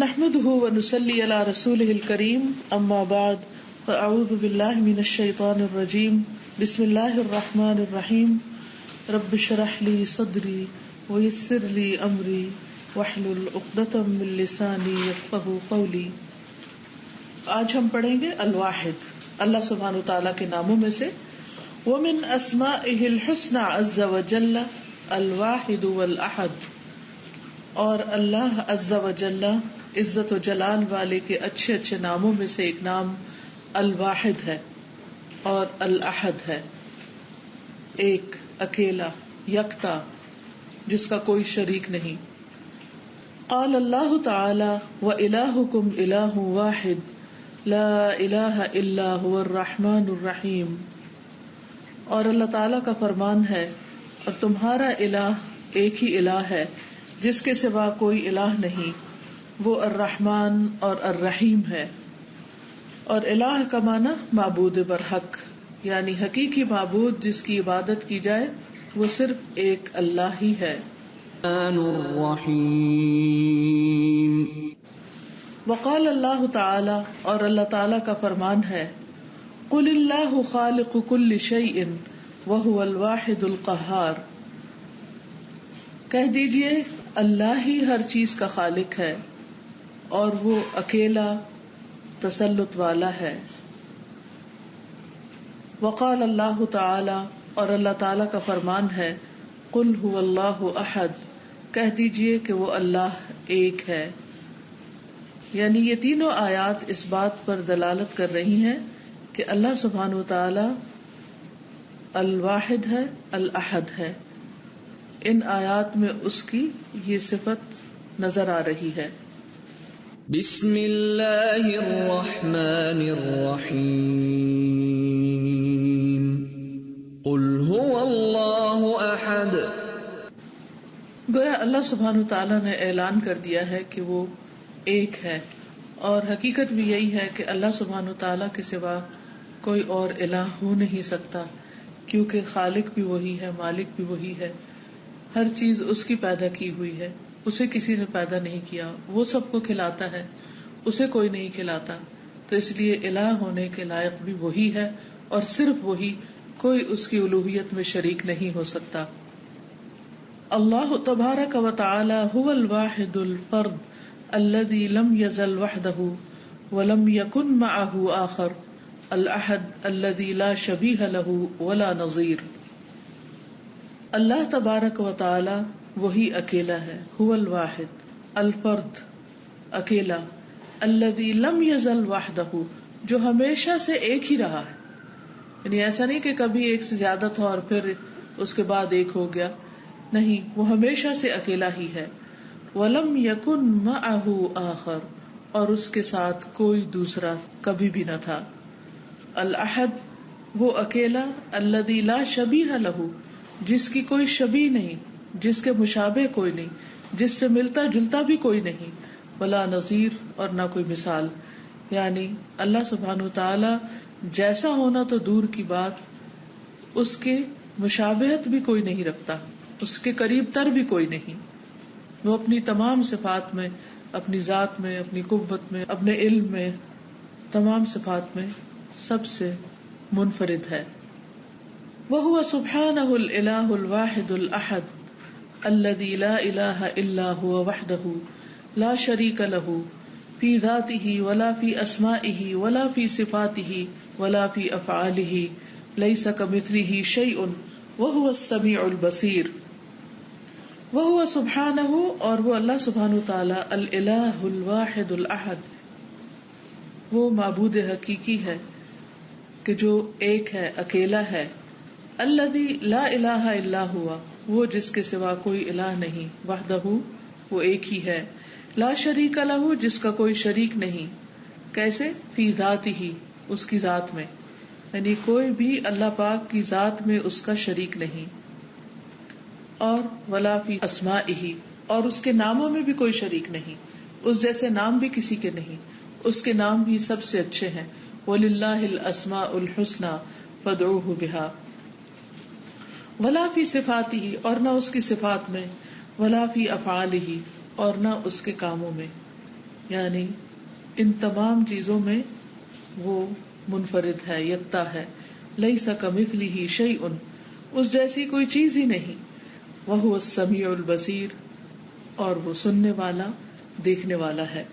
نحمده ونصلي على رسوله الكريم اما بعد فاعوذ بالله من الشيطان الرجيم بسم الله الرحمن الرحيم رب اشرح لي صدري ويسر لي امري واحلل عقدة من لساني يفقهوا قولي. آج ہم پڑھیں گے الواحد، اللہ سبحانہ وتعالی کے ناموں میں سے. ومن اسمائه الحسنى عز وجل الواحد والاحد، اور اللہ عز وجل عزت و جلال والے کے اچھے اچھے ناموں میں سے ایک نام الواحد ہے اور الاحد ہے، ایک، اکیلا، یکتا، جس کا کوئی شریک نہیں. قال اللہ تعالی وَإِلَٰهُكُمْ إِلَٰهٌ وَاحِدٌ لَا إِلَٰهَ إِلَّا هُوَ الرَّحْمَٰنُ الرَّحِيمُ، اور اللہ تعالی کا فرمان ہے اور تمہارا الہ ایک ہی الہ ہے جس کے سوا کوئی الہ نہیں، وہ الرحمن اور الرحیم ہے. اور الہ کا معنی معبود برحق، یعنی حقیقی معبود جس کی عبادت کی جائے وہ صرف ایک اللہ ہی ہے. وقال اللہ تعالی، اور اللہ تعالی کا فرمان ہے، قل اللہ خالق کل شیء وہو الواحد القہار، کہہ دیجئے اللہ ہی ہر چیز کا خالق ہے اور وہ اکیلا تسلط والا ہے. وقال اللہ تعالی، اور اللہ تعالی کا فرمان ہے، قل هو اللہ احد، کہہ دیجئے کہ وہ اللہ ایک ہے. یعنی یہ تینوں آیات اس بات پر دلالت کر رہی ہیں کہ اللہ سبحانہ وتعالی الواحد ہے، الاحد ہے. ان آیات میں اس کی یہ صفت نظر آ رہی ہے. بسم اللہ الرحمن الرحیم قل هو اللہ احد. گویا اللہ سبحانہ وتعالی نے اعلان کر دیا ہے کہ وہ ایک ہے، اور حقیقت بھی یہی ہے کہ اللہ سبحانہ وتعالی کے سوا کوئی اور الہ ہو نہیں سکتا، کیونکہ خالق بھی وہی ہے، مالک بھی وہی ہے، ہر چیز اس کی پیدا کی ہوئی ہے، اسے کسی نے پیدا نہیں کیا. وہ سب کو کھلاتا ہے، اسے کوئی نہیں کھلاتا. تو اس لیے الہ ہونے کے لائق بھی وہی ہے، اور صرف وہی، کوئی اس کی الوہیت میں شریک نہیں ہو سکتا. اللہ تبارک و تعالی هو الواحد الفرد الذي لم يزل وحده ولم يكن معه آخر، الاحد الذي لا شبیہ له ولا نظیر. اللہ تبارک و تعالی وہی اکیلا ہے، هو الواحد، الفرد، اکیلا، الذی لم یزل وحدہ، جو ہمیشہ سے ایک ہی رہا ہے. یعنی ایسا نہیں کہ کبھی ایک سے زیادہ تھا اور پھر اس کے بعد ایک ہو گیا، نہیں، وہ ہمیشہ سے اکیلا ہی ہے. ولم یکن معہ آخر، اور اس کے ساتھ کوئی دوسرا کبھی بھی نہ تھا. الاحد، وہ اکیلا، الذی لا شبیہ لہ، جس کی کوئی شبیہ نہیں، جس کے مشابہ کوئی نہیں، جس سے ملتا جلتا بھی کوئی نہیں، ولا نظیر، اور نہ کوئی مثال. یعنی اللہ سبحانہ وتعالی جیسا ہونا تو دور کی بات، اس کے مشابہت بھی کوئی نہیں رکھتا، اس کے قریب تر بھی کوئی نہیں. وہ اپنی تمام صفات میں، اپنی ذات میں، اپنی قوت میں، اپنے علم میں، تمام صفات میں سب سے منفرد ہے. وَهُوَ سُبْحَانَهُ الْإِلَٰهُ الْوَاحِدُ الْأَحَدُ الَّذِي لَا إِلَٰهَ إِلَّا هُوَ وَحْدَهُ لَا شَرِيكَ لَهُ فِي ذَاتِهِ وَلَا فِي أَسْمَائِهِ وَلَا فِي صِفَاتِهِ وَلَا فِي أَفْعَالِهِ لَيْسَ كَمِثْلِهِ شَيْءٌ وَهُوَ السَّمِيعُ الْبَصِيرُ. وَهُوَ سُبْحَانَهُ، اور وہ اللہ سبحانہ وتعالی الإلہ الواحد الأحد، وہ معبود حقیقی ہے کہ جو ایک ہے، اکیلا ہے. الذی لا الہ الا ہوا، وہ جس کے سوا کوئی الہ نہیں، وحدہ، وہ ایک ہی ہے. لا شریک لہ، جس کا کوئی شریک نہیں. کیسے؟ فی ذاتہ، اس کی ذات میں، یعنی کوئی بھی اللہ پاک کی ذات میں اس کا شریک نہیں. اور ولا فی اسمائہ، اور اس کے ناموں میں بھی کوئی شریک نہیں، اس جیسے نام بھی کسی کے نہیں، اس کے نام بھی سب سے اچھے ہیں. وَلِلَّهِ الْأَسْمَاءُ الْحُسْنَى فَادْعُوهُ بِهَا. ولا فی صفاتہ، اور نہ اس کی صفات میں، ولا فی افعالہ، اور نہ اس کے کاموں میں. یعنی ان تمام چیزوں میں وہ منفرد ہے، یکتا ہے. لیس کمثلہ شیء، اس جیسی کوئی چیز ہی نہیں. وہو السمیع البصیر، اور وہ سننے والا، دیکھنے والا ہے.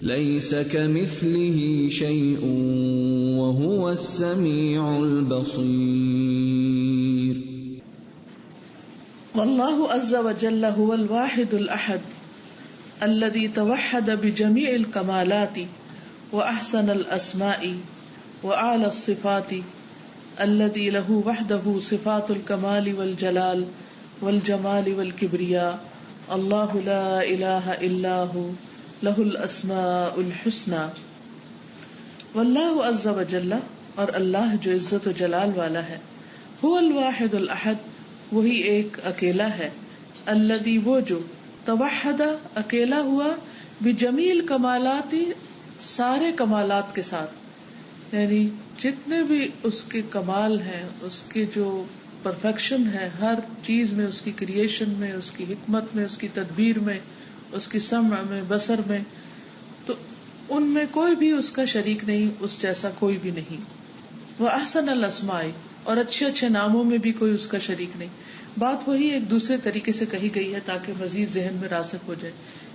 لیس کمثلہ شیء وہو السمیع البصیر. واللہ عز وجل هو الواحد الأحد الذي توحد بجميع الكمالات وأحسن الأسماء وأعلى الصفات الذي له وحده صفات الكمال والجلال والجمال والكبرياء. الله لا إله إلا هو له الأسماء الحسنى. واللہ عز وجل، اور اللہ جو عزت و جلال والا ہے، هو الواحد الأحد، وہی ایک اکیلا ہے، الذی وہ جو، توحد اکیلا ہوا، بجمیل کمالاتی سارے کمالات کے ساتھ، یعنی جتنے بھی اس کے کمال ہیں، اس کے جو پرفیکشن ہے ہر چیز میں، اس کی کریشن میں، اس کی حکمت میں، اس کی تدبیر میں، اس کی سمع میں، بصر میں، تو ان میں کوئی بھی اس کا شریک نہیں، اس جیسا کوئی بھی نہیں. وہ احسن الاسماء، اور اچھے اچھے ناموں میں بھی کوئی اس کا شریک نہیں. بات وہی ایک دوسرے طریقے سے کہی گئی ہے تاکہ مزید ذہن میں راسخ ہو جائے.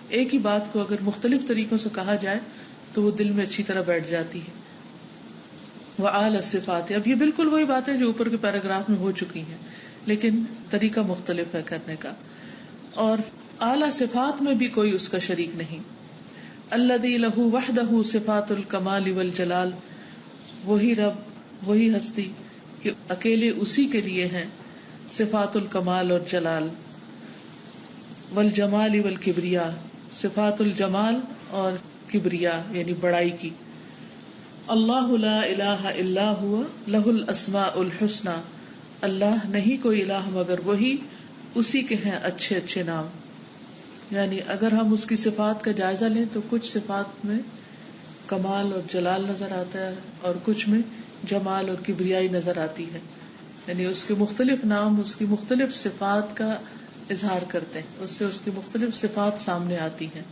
ایک ہی بات کو اگر مختلف طریقوں سے کہا جائے تو وہ دل میں اچھی طرح بیٹھ جاتی ہے. وَأَعْلَى الصِّفَاتِ، اب یہ بالکل وہی باتیں جو اوپر کے پیراگراف میں ہو چکی ہیں، لیکن طریقہ مختلف ہے کرنے کا. اور اعلیٰ صفات میں بھی کوئی اس کا شریک نہیں. الذی لہ وحدہ صفات الکمال والجلال، وہی رب، وہی ہستی کہ اکیلے اسی کے لیے ہیں صفات الکمال اور جلال، والجمال والکبریا، صفات الجمال اور کبریا یعنی بڑائی کی. اللہ لا الہ الا ہوا لہ الاسماء الحسنى، اللہ نہیں کوئی الہ مگر وہی، اسی کے ہیں اچھے اچھے نام. یعنی اگر ہم اس کی صفات کا جائزہ لیں تو کچھ صفات میں کمال اور جلال نظر آتا ہے اور کچھ میں جمال اور کبریائی نظر آتی ہے. یعنی اس کے مختلف نام اس کی مختلف صفات کا اظہار کرتے ہیں، اس سے اس کی مختلف صفات سامنے آتی ہیں.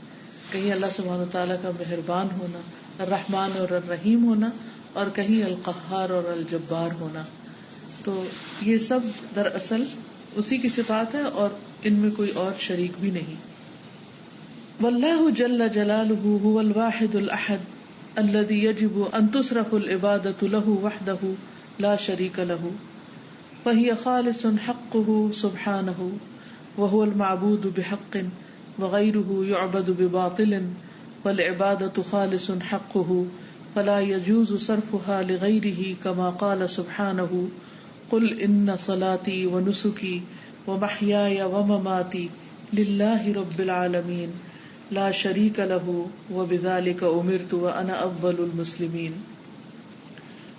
کہیں اللہ سبحانہ وتعالیٰ کا مہربان ہونا، الرحمن اور الرحیم ہونا، اور کہیں القہار اور الجبار ہونا. تو یہ سب دراصل اسی کی صفات ہے اور ان میں کوئی اور شریک بھی نہیں. واللہ جل جلالہ هو الواحد الاحد الذي يجب ان تصرف العبادۃ له وحده لا شریک له، فهي خالص حقه سبحانه، وهو المعبود بحق، وغيره يعبد بباطل، والعبادة خالص حقه فلا يجوز صرفها لغيره، كما قال سبحانه: قل إن صلاتي ونسكي ومحياي ومماتي لله رب العالمين لا شريك له وبذلك أمرت وأنا أول المسلمين.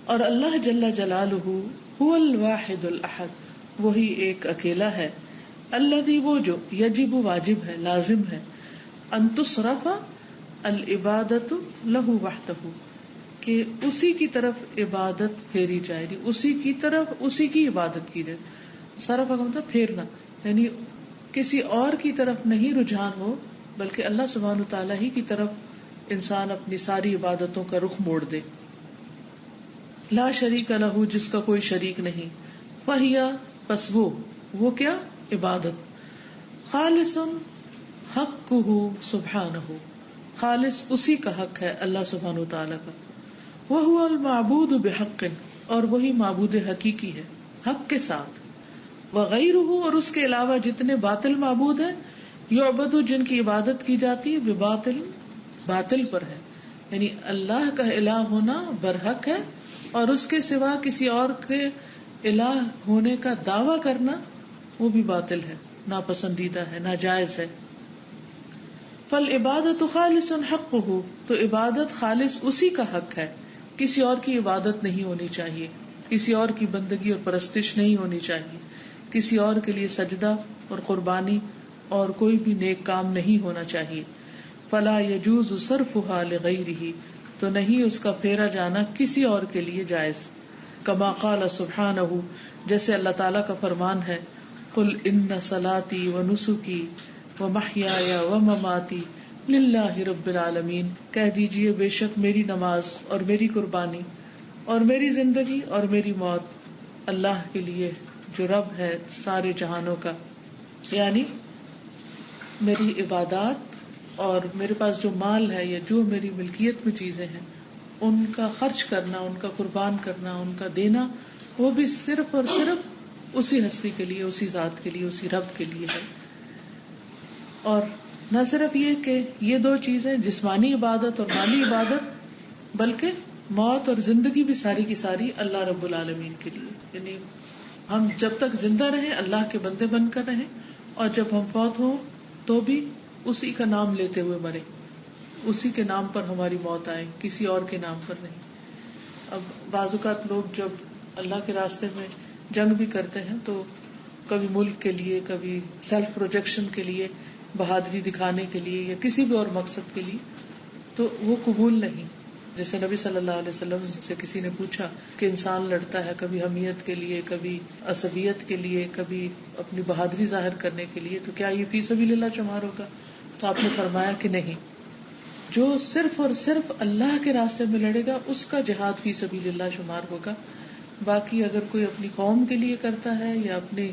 اور اللہ جل جلالہ هو الواحد الاحد، وہی ایک اکیلا ہے، الذی وہ جو، یجب واجب ہے، لازم ہے، ان تصرف العبادۃ لہ وحدہ، کہ اسی کی طرف عبادت پھیری جائے، اسی کی طرف اسی کی عبادت کی جائے. صرف کا مطلب پھیرنا، یعنی کسی اور کی طرف نہیں رجحان ہو بلکہ اللہ سبحانہ تعالیٰ ہی کی طرف انسان اپنی ساری عبادتوں کا رخ موڑ دے. لا شریک لہ، جس کا کوئی شریک نہیں. فہی، پس وہ کیا، عبادت. خالص حقہ سبحانہ، خالص اسی کا حق ہے اللہ سبحانہ تعالیٰ کا. وہو المعبود بحق، اور وہی معبود حقیقی ہے حق کے ساتھ. وغیرہ، اور اس کے علاوہ جتنے باطل معبود ہیں، یعبد، جن کی عبادت کی جاتی ہے، بباطل، باطل پر ہے. یعنی اللہ کا الہ ہونا برحق ہے اور اس کے سوا کسی اور کے الہ ہونے کا دعویٰ کرنا وہ بھی باطل ہے، ناپسندیدہ ہے، ناجائز ہے. فالعبادۃ خالص حقہ، تو عبادت خالص اسی کا حق ہے، کسی اور کی عبادت نہیں ہونی چاہیے، کسی اور کی بندگی اور پرستش نہیں ہونی چاہیے، کسی اور کے لیے سجدہ اور قربانی اور کوئی بھی نیک کام نہیں ہونا چاہیے. فلا يجوز صرفها لغیرہ، تو نہیں اس کا پھیرا جانا کسی اور کے لیے جائز. کما قال سبحانہ، جیسے اللہ تعالیٰ کا فرمان ہے: قل ان صلاتی ونسکی ومحیاي ومماتی للہ رب العالمین، کہہ دیجئے بے شک میری نماز اور میری قربانی اور میری زندگی اور میری موت اللہ کے لیے جو رب ہے سارے جہانوں کا. یعنی میری عبادات اور میرے پاس جو مال ہے یا جو میری ملکیت میں چیزیں ہیں ان کا خرچ کرنا، ان کا قربان کرنا، ان کا دینا، وہ بھی صرف اور صرف اسی ہستی کے لیے، اسی ذات کے لیے، اسی رب کے لیے ہے. اور نہ صرف یہ کہ یہ دو چیزیں جسمانی عبادت اور مالی عبادت، بلکہ موت اور زندگی بھی ساری کی ساری اللہ رب العالمین کے لیے. یعنی ہم جب تک زندہ رہیں اللہ کے بندے بن کر رہیں، اور جب ہم فوت ہوں تو بھی اسی کا نام لیتے ہوئے مرے، اسی کے نام پر ہماری موت آئے، کسی اور کے نام پر نہیں. اب بعض اوقات لوگ جب اللہ کے راستے میں جنگ بھی کرتے ہیں تو کبھی ملک کے لیے، کبھی سیلف پروجیکشن کے لیے، بہادری دکھانے کے لیے یا کسی بھی اور مقصد کے لیے، تو وہ قبول نہیں. جیسے نبی صلی اللہ علیہ وسلم سے کسی نے پوچھا کہ انسان لڑتا ہے کبھی حمیت کے لیے، کبھی عصبیت کے لیے، کبھی اپنی بہادری ظاہر کرنے کے لیے، تو کیا یہ فی سبیل اللہ شمار ہوگا؟ تو آپ نے فرمایا کہ نہیں، جو صرف اور صرف اللہ کے راستے میں لڑے گا اس کا جہاد فی سبیل اللہ شمار ہوگا. باقی اگر کوئی اپنی قوم کے لیے کرتا ہے یا اپنی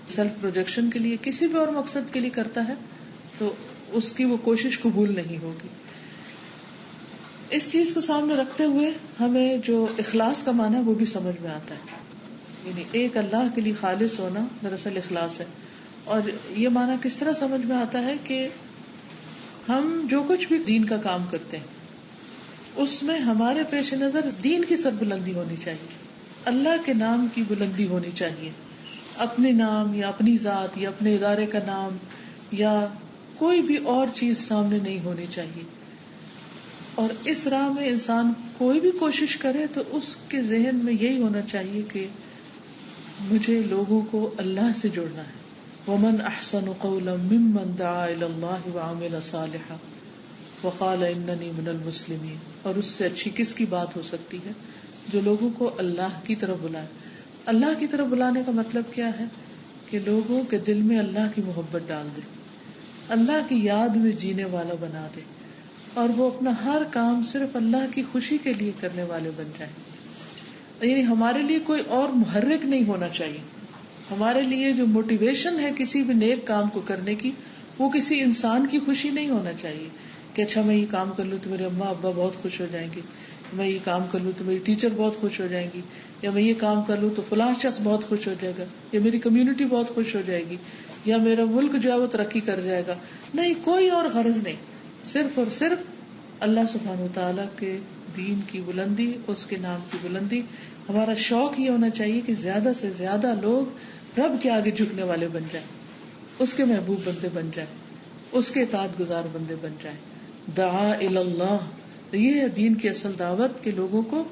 سیلف پروجیکشن کے لیے، کسی بھی اور مقصد کے لیے کرتا ہے، تو اس کی وہ کوشش قبول نہیں ہوگی. اس چیز کو سامنے رکھتے ہوئے ہمیں جو اخلاص کا معنی ہے وہ بھی سمجھ میں آتا ہے. یعنی ایک اللہ کے لیے خالص ہونا دراصل اخلاص ہے. اور یہ معنی کس طرح سمجھ میں آتا ہے کہ ہم جو کچھ بھی دین کا کام کرتے ہیں اس میں ہمارے پیش نظر دین کی سربلندی ہونی چاہیے، اللہ کے نام کی بلندی ہونی چاہیے. اپنے نام یا اپنی ذات یا اپنے ادارے کا نام یا کوئی بھی اور چیز سامنے نہیں ہونی چاہیے. اور اس راہ میں انسان کوئی بھی کوشش کرے تو اس کے ذہن میں یہی ہونا چاہیے کہ مجھے لوگوں کو اللہ سے جوڑنا ہے. وَمَنْ أَحْسَنُ قَوْلًا مِّمَّنْ دَعَا إِلَى اللَّهِ وَعَمِلَ صَالِحًا وَقَالَ إِنَّنِي مِنَ الْمُسْلِمِينَ. اور اس سے اچھی کس کی بات ہو سکتی ہے جو لوگوں کو اللہ کی طرف بلائے. اللہ کی طرف بلانے کا مطلب کیا ہے کہ لوگوں کے دل میں اللہ کی محبت ڈال دے، اللہ کی یاد میں جینے والا بنا دے، اور وہ اپنا ہر کام صرف اللہ کی خوشی کے لیے کرنے والے بن جائیں. یعنی ہمارے لیے کوئی اور محرک نہیں ہونا چاہیے. ہمارے لیے جو موٹیویشن ہے کسی بھی نیک کام کو کرنے کی، وہ کسی انسان کی خوشی نہیں ہونا چاہیے کہ اچھا میں یہ کام کر لوں تو میرے اماں ابا بہت خوش ہو جائیں گے، میں یہ کام کر لوں تو میری ٹیچر بہت خوش ہو جائیں گی، یا میں یہ کام کر لوں تو فلاں شخص بہت خوش ہو جائے گا، یا میری کمیونٹی بہت خوش ہو جائے گی، یا میرا ملک جو ہے وہ ترقی کر جائے گا. نہیں، کوئی اور غرض نہیں، صرف اور صرف اللہ سبحانہ وتعالیٰ کے دین کی بلندی، اس کے نام کی بلندی. ہمارا شوق یہ ہونا چاہیے کہ زیادہ سے زیادہ لوگ رب کے آگے جھکنے والے بن جائیں، اس کے محبوب بندے بن جائیں، اس کے اطاعت گزار بندے بن جائیں. دعا الی اللہ، یہ ہے دین کی اصل دعوت کہ لوگوں کو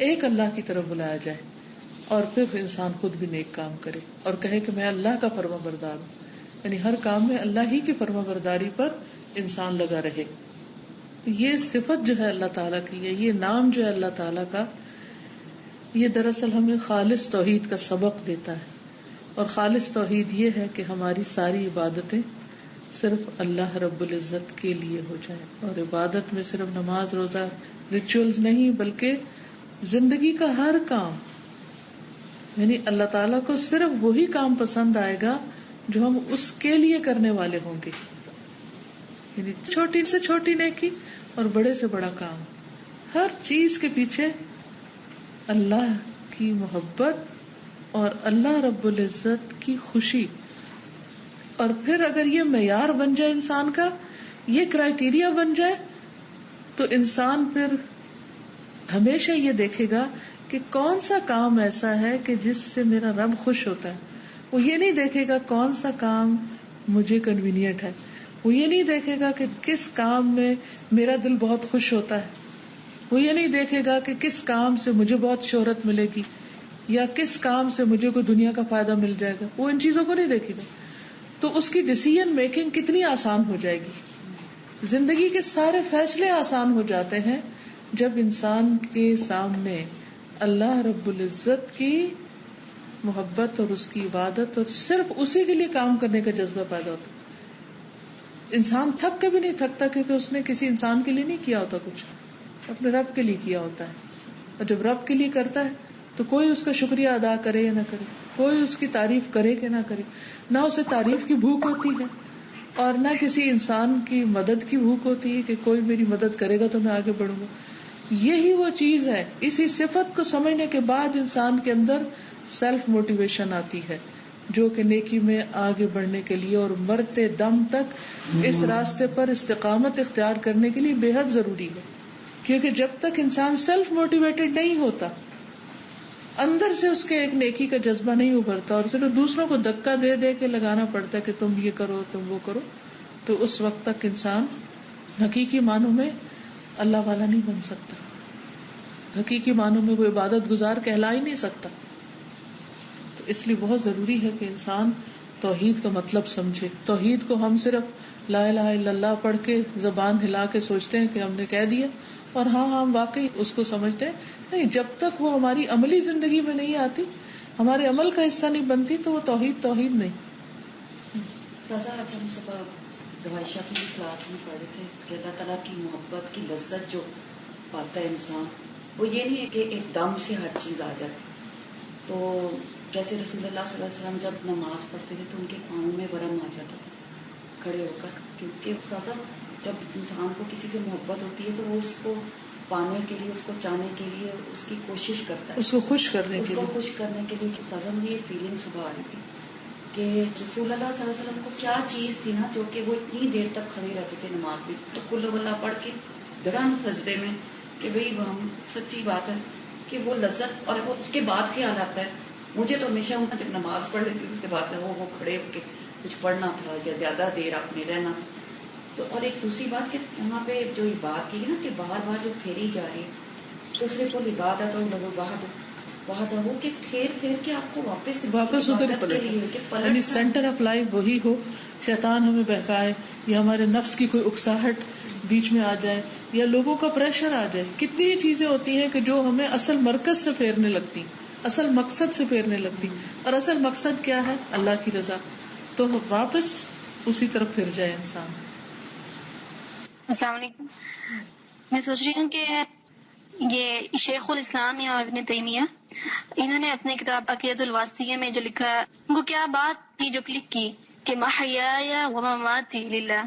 ایک اللہ کی طرف بلایا جائے، اور پھر انسان خود بھی نیک کام کرے اور کہے کہ میں اللہ کا فرما بردار ہوں. یعنی ہر کام میں اللہ ہی کی فرما برداری پر انسان لگا رہے. یہ صفت جو ہے اللہ تعالیٰ کی ہے، یہ نام جو ہے اللہ تعالیٰ کا، یہ دراصل ہمیں خالص توحید کا سبق دیتا ہے. اور خالص توحید یہ ہے کہ ہماری ساری عبادتیں صرف اللہ رب العزت کے لیے ہو جائیں. اور عبادت میں صرف نماز روزہ ریچولز نہیں، بلکہ زندگی کا ہر کام، یعنی اللہ تعالیٰ کو صرف وہی کام پسند آئے گا جو ہم اس کے لیے کرنے والے ہوں گے. یعنی چھوٹی سے چھوٹی نیکی اور بڑے سے بڑا کام، ہر چیز کے پیچھے اللہ کی محبت اور اللہ رب العزت کی خوشی. اور پھر اگر یہ معیار بن جائے انسان کا، یہ کرائیٹیریا بن جائے، تو انسان پھر ہمیشہ یہ دیکھے گا کہ کون سا کام ایسا ہے کہ جس سے میرا رب خوش ہوتا ہے. وہ یہ نہیں دیکھے گا کون سا کام مجھے کنوینئنٹ ہے، وہ یہ نہیں دیکھے گا کہ کس کام میں میرا دل بہت خوش ہوتا ہے، وہ یہ نہیں دیکھے گا کہ کس کام سے مجھے بہت شہرت ملے گی یا کس کام سے مجھے کوئی دنیا کا فائدہ مل جائے گا. وہ ان چیزوں کو نہیں دیکھے گا. تو اس کی ڈیسیژن میکنگ کتنی آسان ہو جائے گی. زندگی کے سارے فیصلے آسان ہو جاتے ہیں جب انسان کے سامنے اللہ رب العزت کی محبت اور اس کی عبادت اور صرف اسی کے لیے کام کرنے کا جذبہ پیدا ہوتا ہے. انسان تھک کے بھی نہیں تھکتا کیونکہ اس نے کسی انسان کے لیے نہیں کیا ہوتا کچھ، اپنے رب کے لیے کیا ہوتا ہے. اور جب رب کے لیے کرتا ہے تو کوئی اس کا شکریہ ادا کرے یا نہ کرے، کوئی اس کی تعریف کرے کہ نہ کرے، نہ اسے تعریف کی بھوک ہوتی ہے اور نہ کسی انسان کی مدد کی بھوک ہوتی ہے کہ کوئی میری مدد کرے گا تو میں آگے بڑھوں گا. یہی وہ چیز ہے، اسی صفت کو سمجھنے کے بعد انسان کے اندر سیلف موٹیویشن آتی ہے جو کہ نیکی میں آگے بڑھنے کے لیے اور مرتے دم تک اس راستے پر استقامت اختیار کرنے کے لیے بے حد ضروری ہے. کیونکہ جب تک انسان سیلف موٹیویٹڈ نہیں ہوتا، اندر سے اس کے ایک نیکی کا جذبہ نہیں ابھرتا اور صرف دوسروں کو دھکا دے دے کے لگانا پڑتا ہے کہ تم یہ کرو تم وہ کرو، تو اس وقت تک انسان حقیقی معنوں میں اللہ والا نہیں بن سکتا، حقیقی معنوں میں وہ عبادت گزار کہلا ہی نہیں سکتا. تو اس لیے بہت ضروری ہے کہ انسان توحید کا مطلب سمجھے. توحید کو ہم صرف لا الہ الا اللہ پڑھ کے زبان ہلا کے سوچتے ہیں کہ ہم نے کہہ دیا اور ہاں ہم واقعی اس کو سمجھتے ہیں، نہیں. جب تک وہ ہماری عملی زندگی میں نہیں آتی، ہمارے عمل کا حصہ نہیں بنتی، تو وہ توحید نہیں. سازا آج ہم صبح دوائی شافی کی کلاس میں پڑھ رہے تھے کہ اللہ تعالیٰ کی محبت کی لذت جو پاتا ہے انسان، وہ یہ نہیں ہے کہ ایک دم سے ہر چیز آ جائے. تو جیسے رسول اللہ صلی اللہ علیہ وسلم جب نماز پڑھتے تھے تو ان کے پاؤں میں ورم آ جاتا تھا کھڑے ہو کر، کیونکہ سازا جب انسان کو کسی سے محبت ہوتی ہے تو وہ اس کو پانے کے لیے، اس کو چاہنے کے لیے اس کی کوشش کرتا ہے، اس کو خوش کرنے کے لیے. سازا مجھے یہ فیلنگ صبح آ رہی تھی کہ رسول اللہ صلی اللہ علیہ وسلم کو کیا چیز تھی نا جو کہ وہ اتنی دیر تک کھڑے رہتے تھے نماز میں، تو کل اللہ پڑھ کے گڑن سجدے میں کہ بھئی ہم سچی بات ہے کہ وہ لذت. اور وہ اس کے بعد خیال آتا ہے مجھے تو ہمیشہ جب نماز پڑھ لیتی اس کے بعد وہ کھڑے ہو کے کچھ پڑھنا تھا یا زیادہ دیر آپ نے رہنا. تو اور ایک دوسری بات کہ وہاں پہ جو بات کی نا کہ بار بار جو پھیری جا رہی ہے تو صرف وہ عبادت اور لگو بہت ہو کہ پھیر کے آپ کو واپس ادھر پلٹ، یعنی سینٹر آف لائف وہی ہو. شیطان ہمیں بہکائے یا ہمارے نفس کی کوئی اکساہٹ بیچ میں آ جائے یا لوگوں کا پریشر آ جائے، کتنی چیزیں ہوتی ہیں کہ جو ہمیں اصل مرکز سے پھیرنے لگتی، اصل مقصد سے پھیرنے لگتی. اور اصل مقصد کیا ہے؟ اللہ کی رضا. تو واپس اسی طرف پھر جائے انسان. السلام علیکم. میں سوچ رہی ہوں کہ یہ شیخ الاسلام یا ابن تیمیہ، انہوں نے اپنے کتاب عقیدۃ الواسطیہ میں جو لکھا، ان کو کیا بات کی جو کلک کی کہ محیای و مماتی للہ،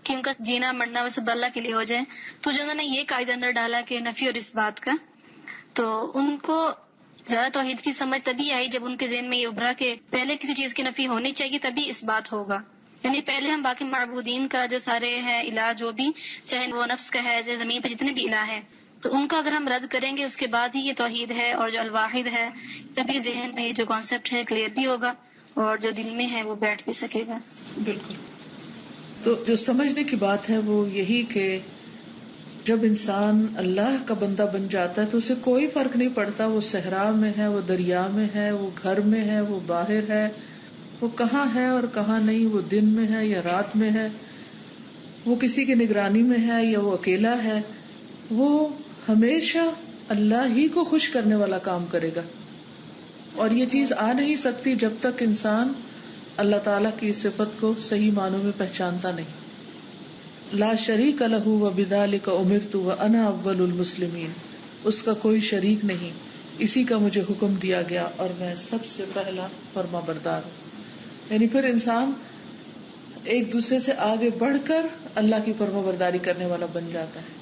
کہ ان کا جینا مرنا وہ سب اللہ کے لیے ہو جائے. تو جو انہوں نے یہ قاعدہ اندر ڈالا کہ نفی اور اس بات کا، تو ان کو زیادہ توحید کی سمجھ تبھی آئی جب ان کے ذہن میں یہ ابھرا کہ پہلے کسی چیز کی نفی ہونی چاہیے تبھی اس بات ہوگا. یعنی پہلے ہم باقی معبودین کا جو سارے ہیں الہ، جو بھی چاہے وہ نفس کا ہے، چاہے زمین پہ جتنے بھی الہ ہیں، تو ان کا اگر ہم رد کریں گے اس کے بعد ہی یہ توحید ہے اور جو الواحد ہے، تبھی ذہن میں جو کانسیپٹ ہے کلیئر بھی ہوگا اور جو دل میں ہے وہ بیٹھ بھی سکے گا. بالکل. تو جو سمجھنے کی بات ہے وہ یہی کہ جب انسان اللہ کا بندہ بن جاتا ہے تو اسے کوئی فرق نہیں پڑتا وہ صحرا میں ہے، وہ دریا میں ہے، وہ گھر میں ہے، وہ باہر ہے، وہ کہاں ہے اور کہاں نہیں، وہ دن میں ہے یا رات میں ہے، وہ کسی کی نگرانی میں ہے یا وہ اکیلا ہے، وہ ہمیشہ اللہ ہی کو خوش کرنے والا کام کرے گا. اور یہ چیز آ نہیں سکتی جب تک انسان اللہ تعالیٰ کی صفت کو صحیح معنوں میں پہچانتا نہیں. لا شریک لہ وبذالک امرت وانا اول المسلمین، اس کا کوئی شریک نہیں، اسی کا مجھے حکم دیا گیا اور میں سب سے پہلا فرما بردار ہوں. یعنی پھر انسان ایک دوسرے سے آگے بڑھ کر اللہ کی فرما برداری کرنے والا بن جاتا ہے.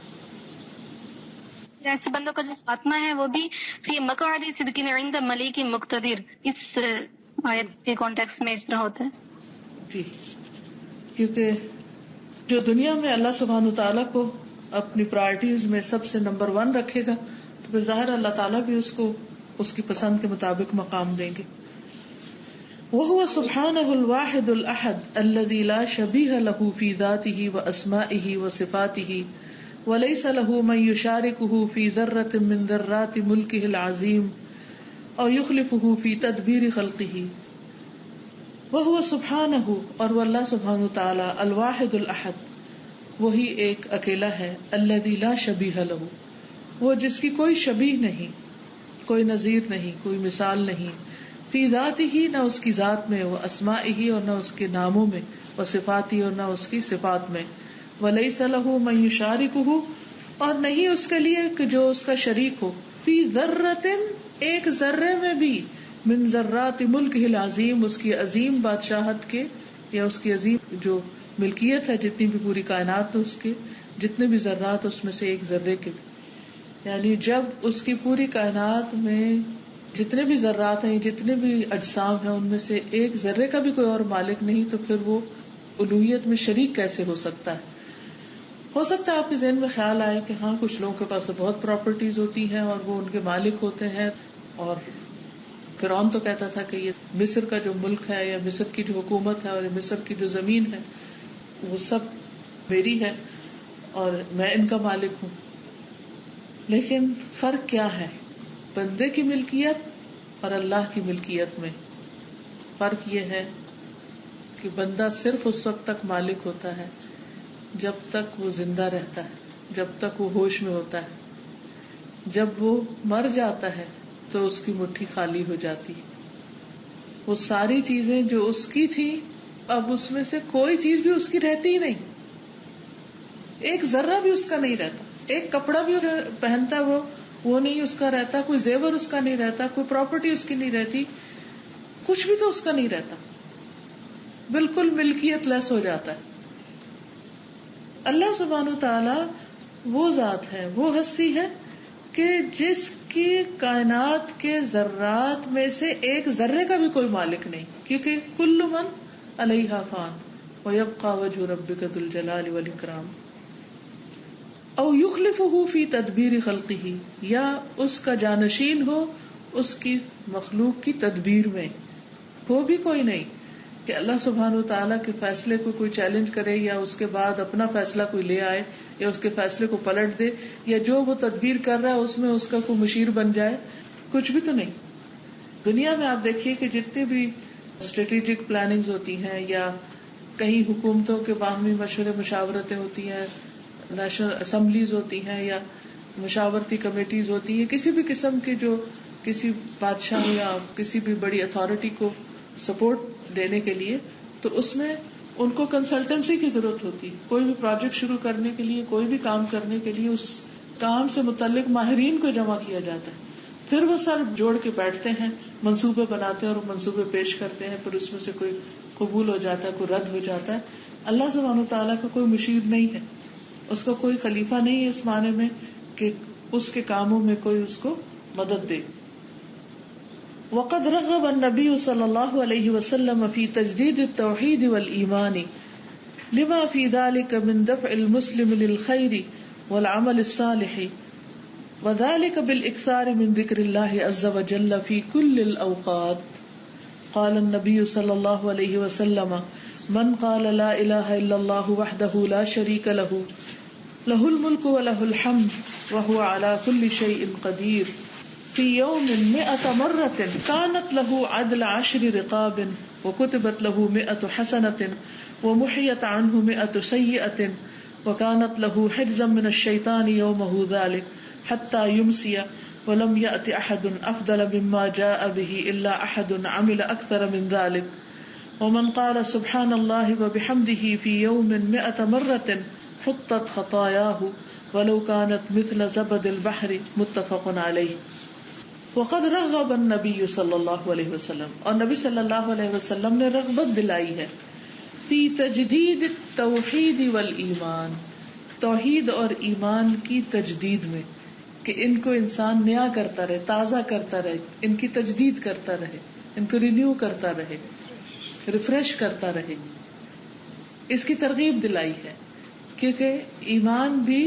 ایسے بندوں کا جو خاتمہ ہے وہ بھی فی مقعد صدق عند ملیک مقتدر، اس آیت کے کانٹیکس میں اس طرح ہوتا ہے. جی، کیونکہ جو دنیا میں اللہ سبحانہ تعالیٰ کو اپنی پرائرٹیز میں سب سے نمبر 1 رکھے گا تو پھر ظاہر اللہ تعالیٰ بھی اس کو اس کی پسند کے مطابق مقام دیں گے. وَهُوَ سُبْحَانَهُ الْوَاحِدُ الْأَحَدُ الَّذِي لَا شَبِيهَ لَهُ فِي ذَاتِهِ وَأَسْمَائِهِ وَصِفَاتِهِ وَلَيْسَ لَهُ مَن يُشَارِكُهُ فِي ذَرَّةٍ مِّن ذَرَّاتِ مُلْكِهِ الْعَظِيمِ أَوْ يُخْلِفُهُ فِي تَدْبِيرِ خَلْقِهِ. وَهُوَ سُبْحَانَهُ، اور وہ اللہ سبحانہ تعالی، الواحد الأحد، وہی ایک اکیلا ہے، الذی لا شبیہ لہ، وہ جس کی کوئی شبیہ نہیں، کوئی نظیر نہیں، کوئی مثال نہیں، فی ذاتہ نہ اس کی ذات میں، و اسمائہ اور نہ اس کے ناموں میں، و صفاتہ اور نہ اس کی صفات میں، ولیس لہ من یشارکہ اور نہیں اس کے لیے کہ جو اس کا شریک ہو، فی ذرۃ ایک ذرے میں بھی، من ذرات ملکہ العظیم اس کی عظیم بادشاہت کے یا اس کی عظیم جو ملکیت ہے، جتنی بھی پوری کائنات اس کے جتنے بھی ذرات اس میں سے ایک ذرے کے بھی، یعنی جب اس کی پوری کائنات میں جتنے بھی ذرات ہیں، جتنے بھی اجسام ہیں، ان میں سے ایک ذرے کا بھی کوئی اور مالک نہیں، تو پھر وہ الوہیت میں شریک کیسے ہو سکتا ہے؟ ہو سکتا ہے آپ کے ذہن میں خیال آئے کہ ہاں کچھ لوگوں کے پاس بہت پراپرٹیز ہوتی ہیں اور وہ ان کے مالک ہوتے ہیں، اور فرعون تو کہتا تھا کہ یہ مصر کا جو ملک ہے یا مصر کی جو حکومت ہے اور مصر کی جو زمین ہے وہ سب میری ہے اور میں ان کا مالک ہوں. لیکن فرق کیا ہے بندے کی ملکیت اور اللہ کی ملکیت میں؟ فرق یہ ہے کہ بندہ صرف اس وقت تک مالک ہوتا ہے جب تک وہ زندہ رہتا ہے، جب تک وہ ہوش میں ہوتا ہے. جب وہ مر جاتا ہے تو اس کی مٹھی خالی ہو جاتی. وہ ساری چیزیں جو اس کی تھی اب اس میں سے کوئی چیز بھی اس کی رہتی ہی نہیں، ایک ذرہ بھی اس کا نہیں رہتا. ایک کپڑا بھی پہنتا وہ نہیں اس کا رہتا، کوئی زیور اس کا نہیں رہتا، کوئی پراپرٹی اس کی نہیں رہتی، کچھ بھی تو اس کا نہیں رہتا، بالکل ملکیت لیس ہو جاتا ہے. اللہ سبحانہ و تعالی وہ ذات ہے، وہ ہستی ہے کہ جس کی کائنات کے ذرات میں سے ایک ذرے کا بھی کوئی مالک نہیں، کیونکہ کل من علیہا فان ویبقى وجہ ربک ذو الجلال والاکرام. او یخلفہ فی تدبیر خلقہ یا اس کا جانشین ہو اس کی مخلوق کی تدبیر میں. وہ بھی کوئی نہیں کہ اللہ سبحانہ وتعالیٰ کے فیصلے کو کوئی چیلنج کرے یا اس کے بعد اپنا فیصلہ کوئی لے آئے یا اس کے فیصلے کو پلٹ دے یا جو وہ تدبیر کر رہا ہے اس میں اس کا کوئی مشیر بن جائے. کچھ بھی تو نہیں. دنیا میں آپ دیکھیے کہ جتنی بھی اسٹریٹجک پلاننگز ہوتی ہیں یا کہیں حکومتوں کے باہمی مشورے مشاورتیں ہوتی ہیں، نیشنل اسمبلیز ہوتی ہیں یا مشاورتی کمیٹیز ہوتی ہیں، کسی بھی قسم کے جو کسی بادشاہ یا کسی بھی بڑی اتھارٹی کو سپورٹ دینے کے لیے، تو اس میں ان کو کنسلٹنسی کی ضرورت ہوتی ہے. کوئی بھی پروجیکٹ شروع کرنے کے لیے، کوئی بھی کام کرنے کے لیے اس کام سے متعلق ماہرین کو جمع کیا جاتا ہے. پھر وہ سر جوڑ کے بیٹھتے ہیں، منصوبے بناتے ہیں اور منصوبے پیش کرتے ہیں. پھر اس میں سے کوئی قبول ہو جاتا ہے، کوئی رد ہو جاتا ہے. اللہ سبحانہ وتعالیٰ کا کوئی مشیر نہیں ہے، اس کا کوئی خلیفہ نہیں ہے اس معنی میں کہ اس کے کاموں میں کوئی اس کو مدد دے. وقد رغب النبی صلی اللہ علیہ وسلم فی تجدید التوحید والایمان لما فی ذلک من دفع المسلم للخیر والعمل الصالح وذلك بالاکثار من ذکر اللہ عز وجل فی کل الاوقات. قال النبی صلی اللہ علیہ وسلم من قال لا الہ الا اللہ وحدہ لا شریک لہ لہ الملک ولہ الحمد وہو علی کل شیء قدیر فی یوم 100 مرۃ کانت لہ عدل 10 رقاب وکتبت لہ 100 حسنۃ ومحیت عنہ 100 سیئۃ وکانت لہ حجزا من الشیطان یومہ ذلک حتی یمسی ولم یأت احد افضل مما جاء به الا احد عمل اکثر من ذلک. ومن قال سبحان اللہ وبحمدہ فی یوم 100 مرۃ حطت خطایاہ ولو كانت مثل زبد البحر. متفق علیہ. وقد رغب النبی صلی اللہ علیہ وسلم اور نبی صلی اللہ علیہ وسلم نے رغبت دلائی ہے فی تجدید التوحید والایمان، توحید اور ایمان کی تجدید میں، کہ ان کو انسان نیا کرتا رہے، تازہ کرتا رہے، ان کی تجدید کرتا رہے، ان کو رینیو کرتا رہے، ریفریش کرتا رہے. اس کی ترغیب دلائی ہے کیونکہ ایمان بھی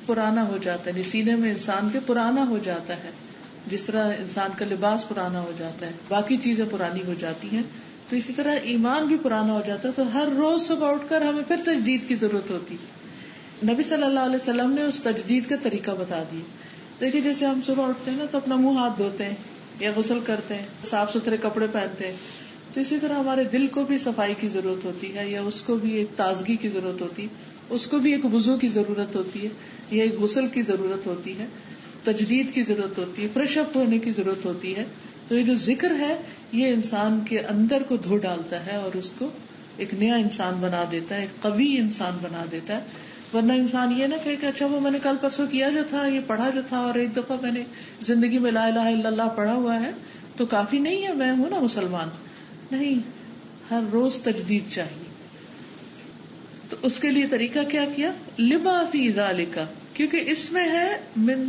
پرانا ہو جاتا ہے، سینے میں انسان کے پرانا ہو جاتا ہے، جس طرح انسان کا لباس پرانا ہو جاتا ہے، باقی چیزیں پرانی ہو جاتی ہیں، تو اسی طرح ایمان بھی پرانا ہو جاتا ہے. تو ہر روز صبح اٹھ کر ہمیں پھر تجدید کی ضرورت ہوتی. نبی صلی اللہ علیہ وسلم نے اس تجدید کا طریقہ بتا دیا. دیکھیے جیسے ہم صبح اٹھتے ہیں نا تو اپنا منہ ہاتھ دھوتے ہیں یا غسل کرتے ہیں، صاف ستھرے کپڑے پہنتے ہیں، تو اسی طرح ہمارے دل کو بھی صفائی کی ضرورت ہوتی ہے یا اس کو بھی ایک تازگی کی ضرورت ہوتی ہے، اس کو بھی ایک وضو کی ضرورت ہوتی ہے یا ایک غسل کی ضرورت ہوتی ہے، تجدید کی ضرورت ہوتی ہے، فریش اپ ہونے کی ضرورت ہوتی ہے. تو یہ جو ذکر ہے یہ انسان کے اندر کو دھو ڈالتا ہے اور اس کو ایک نیا انسان بنا دیتا ہے، ایک قوی انسان بنا دیتا ہے. ورنہ انسان یہ نہ کہے کہ اچھا وہ میں نے کل پرسوں کیا جو تھا، یہ پڑھا جو تھا، اور ایک دفعہ میں نے زندگی میں لا الہ الا اللہ پڑھا ہوا ہے تو کافی نہیں ہے، میں ہوں نا مسلمان. نہیں، ہر روز تجدید چاہیے. تو اس کے لیے طریقہ کیا کیا؟ لما فی ذالک، کیونکہ اس میں ہے من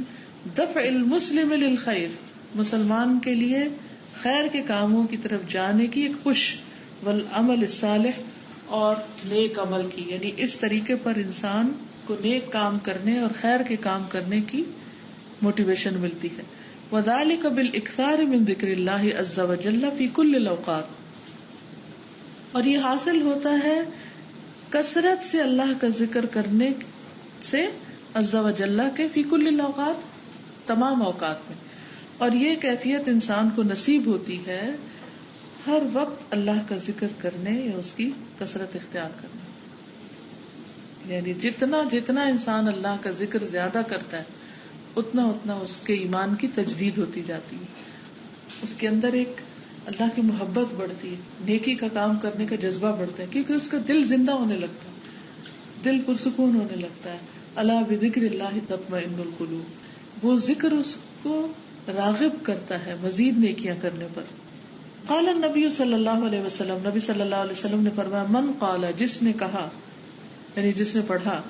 دفع المسلم للخیر، مسلمان کے لیے خیر کے کاموں کی طرف جانے کی ایک پش، والعمل الصالح، اور نیک عمل کی، یعنی اس طریقے پر انسان کو نیک کام کرنے اور خیر کے کام کرنے کی موٹیویشن ملتی ہے. وذالک بالاکثار من ذکر اللہ عز وجل فی کل الاوقات، اور یہ حاصل ہوتا ہے کثرت سے اللہ کا ذکر کرنے سے عز وجل کے فی کل الاوقات، تمام اوقات میں. اور یہ کیفیت انسان کو نصیب ہوتی ہے ہر وقت اللہ کا ذکر کرنے یا اس کی کثرت اختیار کرنے. یعنی جتنا جتنا انسان اللہ کا ذکر زیادہ کرتا ہے اتنا اتنا اس کے ایمان کی تجدید ہوتی جاتی ہے، اس کے اندر ایک اللہ کی محبت بڑھتی ہے، نیکی کا کام کرنے کا جذبہ بڑھتا ہے، کیونکہ اس کا دل زندہ ہونے لگتا ہے، دل پرسکون ہونے لگتا ہے. الا بذکر اللہ تطمئن القلوب، وہ ذکر اس کو راغب کرتا ہے مزید نیکیاں کرنے پر. قال النبی صلی اللہ علیہ وسلم، نبی صلی اللہ علیہ وسلم نے فرمایا، من قال، جس نے کہا، یعنی جس نے پڑھا،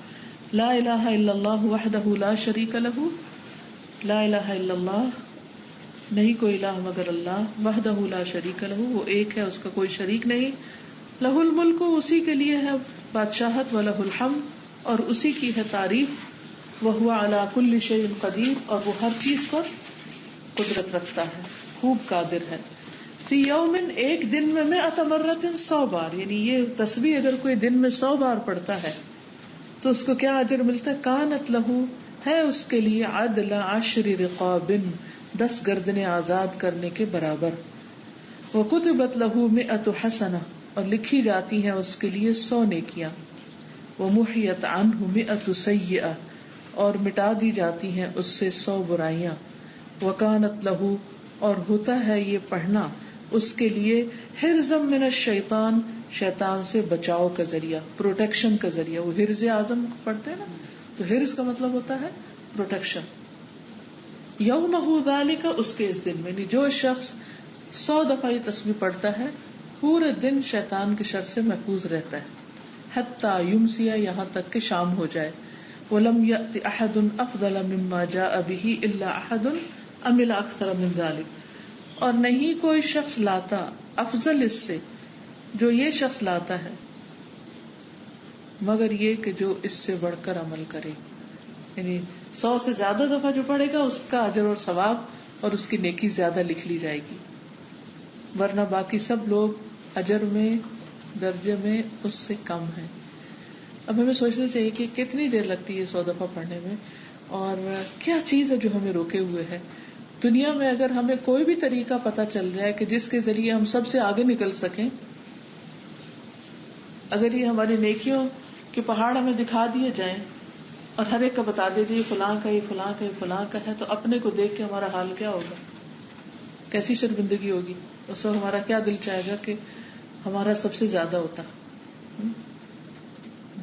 لا الہ الا اللہ وحدہ لا شریک لہ، لا الہ الا اللہ، نہیں کوئی الہ مگر اللہ، وحدہ لا شریک لہ، وہ ایک ہے، اس کا کوئی شریک نہیں، لہ الملک، اسی کے لیے ہے بادشاہت، ولہ الحمد، اور اسی کی ہے تعریف، وہو علی کل شیء قدیر، اور وہ ہر چیز پر قدرت رکھتا ہے، خوب قادر ہے. فی یومن، ایک دن میں 100 مرۃ، 100 بار، یعنی یہ تسبیح اگر کوئی دن میں 100 بار پڑھتا ہے تو اس کو کیا اجر ملتا ہے؟ کانت لہ، ہے اس کے لیے عدل 10 رقاب، 10 گردنیں آزاد کرنے کے برابر. وکتبت لہ 100 حسنہ، اور لکھی جاتی ہیں اس کے لیے 100 نیکیاں. ومحیت عنہ 100 سیئہ، اور مٹا دی جاتی ہیں اس سے 100 برائیاں. وکانت لہ، اور ہوتا ہے یہ پڑھنا اس کے لیے حرزا من الشیطان، شیطان سے بچاؤ کا ذریعہ، پروٹیکشن کا ذریعہ. وہ حرز اعظم پڑھتے ہیں نا، تو حرز کا مطلب ہوتا ہے پروٹیکشن. یومہ ذالک، اس کے اس دن میں، یعنی جو شخص 100 دفعہ یہ تسبیح پڑھتا ہے پورے دن شیطان کے شر سے محفوظ رہتا ہے. حتی یمسی، یہاں تک کہ شام ہو جائے. ولم یأت احد افضل مما جاء به الا احد عمل اکثر من ذلك، اور نہیں کوئی شخص لاتا افضل اس سے جو یہ شخص لاتا ہے مگر یہ کہ جو اس سے بڑھ کر عمل کرے. یعنی 100 سے زیادہ دفعہ جو پڑھے گا اس کا اجر اور ثواب اور اس کی نیکی زیادہ لکھ لی جائے گی، ورنہ باقی سب لوگ اجر میں، درجے میں اس سے کم ہیں. اب ہمیں سوچنا چاہیے کہ کتنی دیر لگتی ہے 100 دفعہ پڑھنے میں، اور کیا چیز ہے جو ہمیں روکے ہوئے ہے. دنیا میں اگر ہمیں کوئی بھی طریقہ پتا چل جائے کہ جس کے ذریعے ہم سب سے آگے نکل سکیں، اگر یہ ہماری نیکیوں کے پہاڑ ہمیں دکھا دیے جائیں اور ہر ایک کا بتا دے یہ فلاں کا، یہ فلاں کا، یہ فلاں کا ہے، تو اپنے کو دیکھ کے ہمارا حال کیا ہوگا؟ کیسی شرمندگی ہوگی؟ اس وقت ہمارا کیا دل چاہے گا کہ ہمارا سب سے زیادہ ہوتا.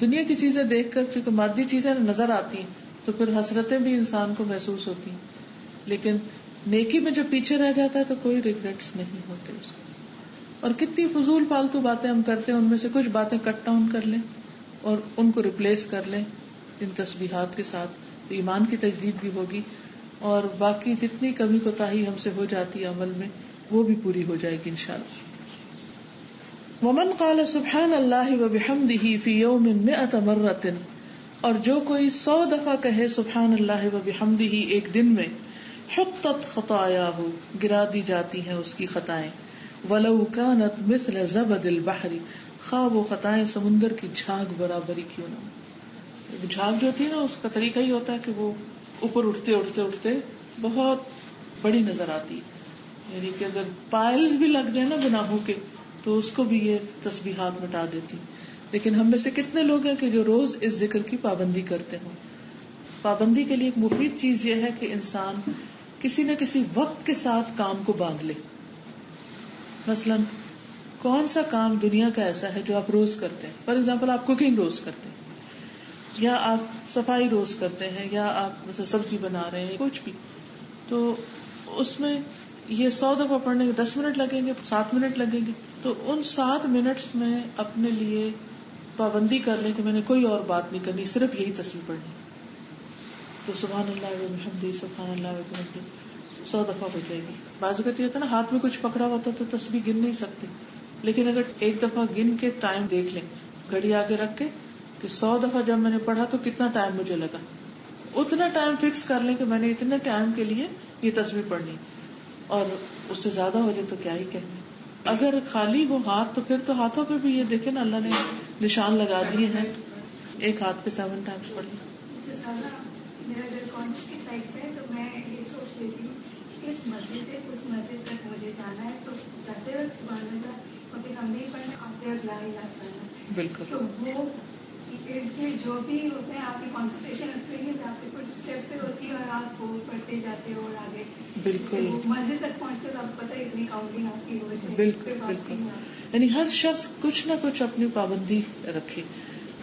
دنیا کی چیزیں دیکھ کر چونکہ مادی چیزیں نظر آتی ہیں تو پھر حسرتیں بھی انسان کو محسوس ہوتی ہیں، لیکن نیکی میں جو پیچھے رہ جاتا ہے تو کوئی ریگریٹس نہیں ہوتے اس کو. اور کتنی فضول فالتو باتیں ہم کرتے ہیں، ان میں سے کچھ باتیں کٹ ڈاؤن کر لیں اور ان کو ریپلیس کر لیں ان تسبیحات کے ساتھ، تو ایمان کی تجدید بھی ہوگی، اور باقی جتنی کمی کوتاہی ہم سے ہو جاتی ہے عمل میں وہ بھی پوری ہو جائے گی انشاءاللہ. ومن قال سبحان اللہ وبحمدہ فی یوم 100 مرۃ، اور جو کوئی 100 دفعہ کہے سبحان اللہ وبحمدہ ایک دن میں، حطت خطایاہ، گرا دی جاتی ہیں اس کی خطائیں، ولو کانت مثل زبد البحر، خواہ وہ خطائیں سمندر کی جھاگ برابری کیوں نہ ہو. جھاگ جو ہوتی ہے نا اس کا طریقہ ہی ہوتا ہے کہ وہ اوپر اٹھتے اٹھتے اٹھتے بہت بڑی نظر آتی ہے، یعنی کہ اگر پائلز بھی لگ جائے نا گناہوں کے تو اس کو بھی یہ تسبیحات مٹا دیتی. لیکن ہم میں سے کتنے لوگ ہیں کہ جو روز اس ذکر کی پابندی کرتے ہوں. پابندی کے لیے ایک مفید چیز یہ ہے کہ انسان کسی نہ کسی وقت کے ساتھ کام کو باندھ لے. مثلاً کون سا کام دنیا کا ایسا ہے جو آپ روز کرتے ہیں؟ فار ایگزامپل آپ کوکنگ روز کرتے ہیں، یا آپ صفائی روز کرتے ہیں، یا آپ مثلا سبزی بنا رہے ہیں، کچھ بھی. تو اس میں یہ 100 دفعہ پڑھنے کے 10 منٹ لگیں گے، 7 منٹ لگیں گے. تو ان 7 منٹس میں اپنے لیے پابندی کر لیں کہ میں نے کوئی اور بات نہیں کرنی، صرف یہی تسبیح پڑھنی. تو سبحان اللہ و بحمدہ، سبحان اللہ و بحمدہ 100 دفعہ ہو جائے گی. بعض اوقات یہ ہوتا ہے نا ہاتھ میں کچھ پکڑا ہوتا تو تسبیح گن نہیں سکتے، لیکن اگر ایک دفعہ گن کے ٹائم دیکھ لیں، گھڑی آگے رکھ کے کہ 100 دفعہ جب میں نے پڑھا تو کتنا ٹائم مجھے لگا، اتنا ٹائم فکس کر لیں کہ میں نے اتنے ٹائم کے لیے یہ تسبیح پڑھنی، اور اس سے زیادہ ہو جائے تو کیا ہی کہنا. اگر خالی ہو ہاتھ تو پھر تو ہاتھوں پہ بھی یہ دیکھیں نا اللہ نے نشان لگا دیے ہیں، ایک ہاتھ پہ 7 ٹائمز پڑھ لیں. میرا اگر کونچ کی سائڈ پہ تو میں یہ سوچ لیتی ہوں کہ اس مسجد سے اس مسجد تک مجھے جانا ہے، تو جاتے وقت سبحان اللہ اور پھر ہم نہیں پڑھنا، آتے وقت لا الہ الا اللہ. بالکل. تو وہ جو بھی ہوتے ہیں آپ کی کانسنٹریشن اس پہ نہیں جاتے، کچھ اسٹیپ پہ ہوتی ہے اور آپ وہ پڑھتے جاتے ہو اور آگے بالکل مسجد تک پہنچتے تو آپ کو پتہ اتنی کاؤنٹنگ آپ کی ہو جائے. بالکل بالکل. یعنی ہر شخص کچھ نہ کچھ اپنی پابندی رکھے.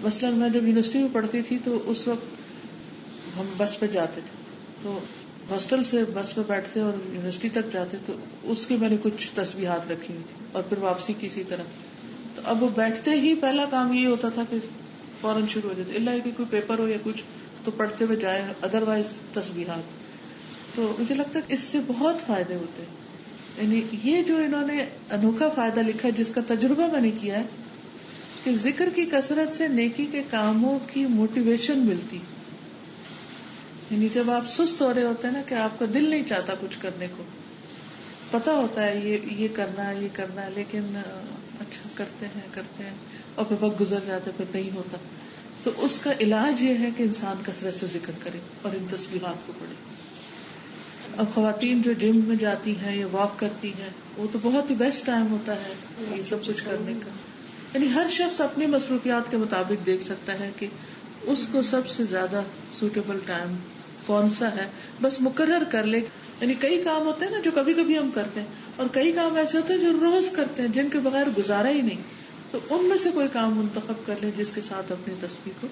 مثلاً میں جب یونیورسٹی میں پڑھتی تھی تو اس وقت ہم بس پہ جاتے تھے، تو ہاسٹل سے بس پہ بیٹھتے اور یونیورسٹی تک جاتے، تو اس کی میں نے کچھ تسبیحات رکھی ہوئی تھی، اور پھر واپسی کی اسی طرح. تو اب وہ بیٹھتے ہی پہلا کام یہ ہوتا تھا کہ فوراً شروع ہو جاتے، اللہ کہ کوئی پیپر ہو یا کچھ تو پڑھتے ہوئے جائے، ادروائز تسبیحات. تو مجھے لگتا ہے کہ اس سے بہت فائدے ہوتے ہیں. یعنی یہ جو انہوں نے انوکھا فائدہ لکھا جس کا تجربہ میں نے کیا ہے کہ ذکر کی کثرت سے نیکی کے کاموں کی موٹیویشن ملتی. یعنی جب آپ سست ہو رہے ہوتے ہیں نا کہ آپ کا دل نہیں چاہتا کچھ کرنے کو، پتا ہوتا ہے یہ کرنا ہے لیکن اچھا کرتے ہیں اور پھر وقت گزر جاتا ہے، پھر نہیں ہوتا. تو اس کا علاج یہ ہے کہ انسان کثرت سے ذکر کرے اور ان تسبیحات کو پڑھے. اب خواتین جو جم میں جاتی ہیں یا واک کرتی ہیں، وہ تو بہت ہی بیسٹ ٹائم ہوتا ہے یہ سب کچھ کرنے کا. یعنی ہر شخص اپنی مصروفیات کے مطابق دیکھ سکتا ہے کہ اس کو سب سے زیادہ سوٹیبل ٹائم کون سا ہے، بس مقرر کر لے. یعنی کئی کام ہوتے ہیں نا جو کبھی کبھی ہم کرتے ہیں، اور کئی کام ایسے ہوتے ہیں جو روز کرتے ہیں جن کے بغیر گزارا ہی نہیں. تو ان میں سے کوئی کام منتخب کر لیں جس کے ساتھ اپنی تسبیح کو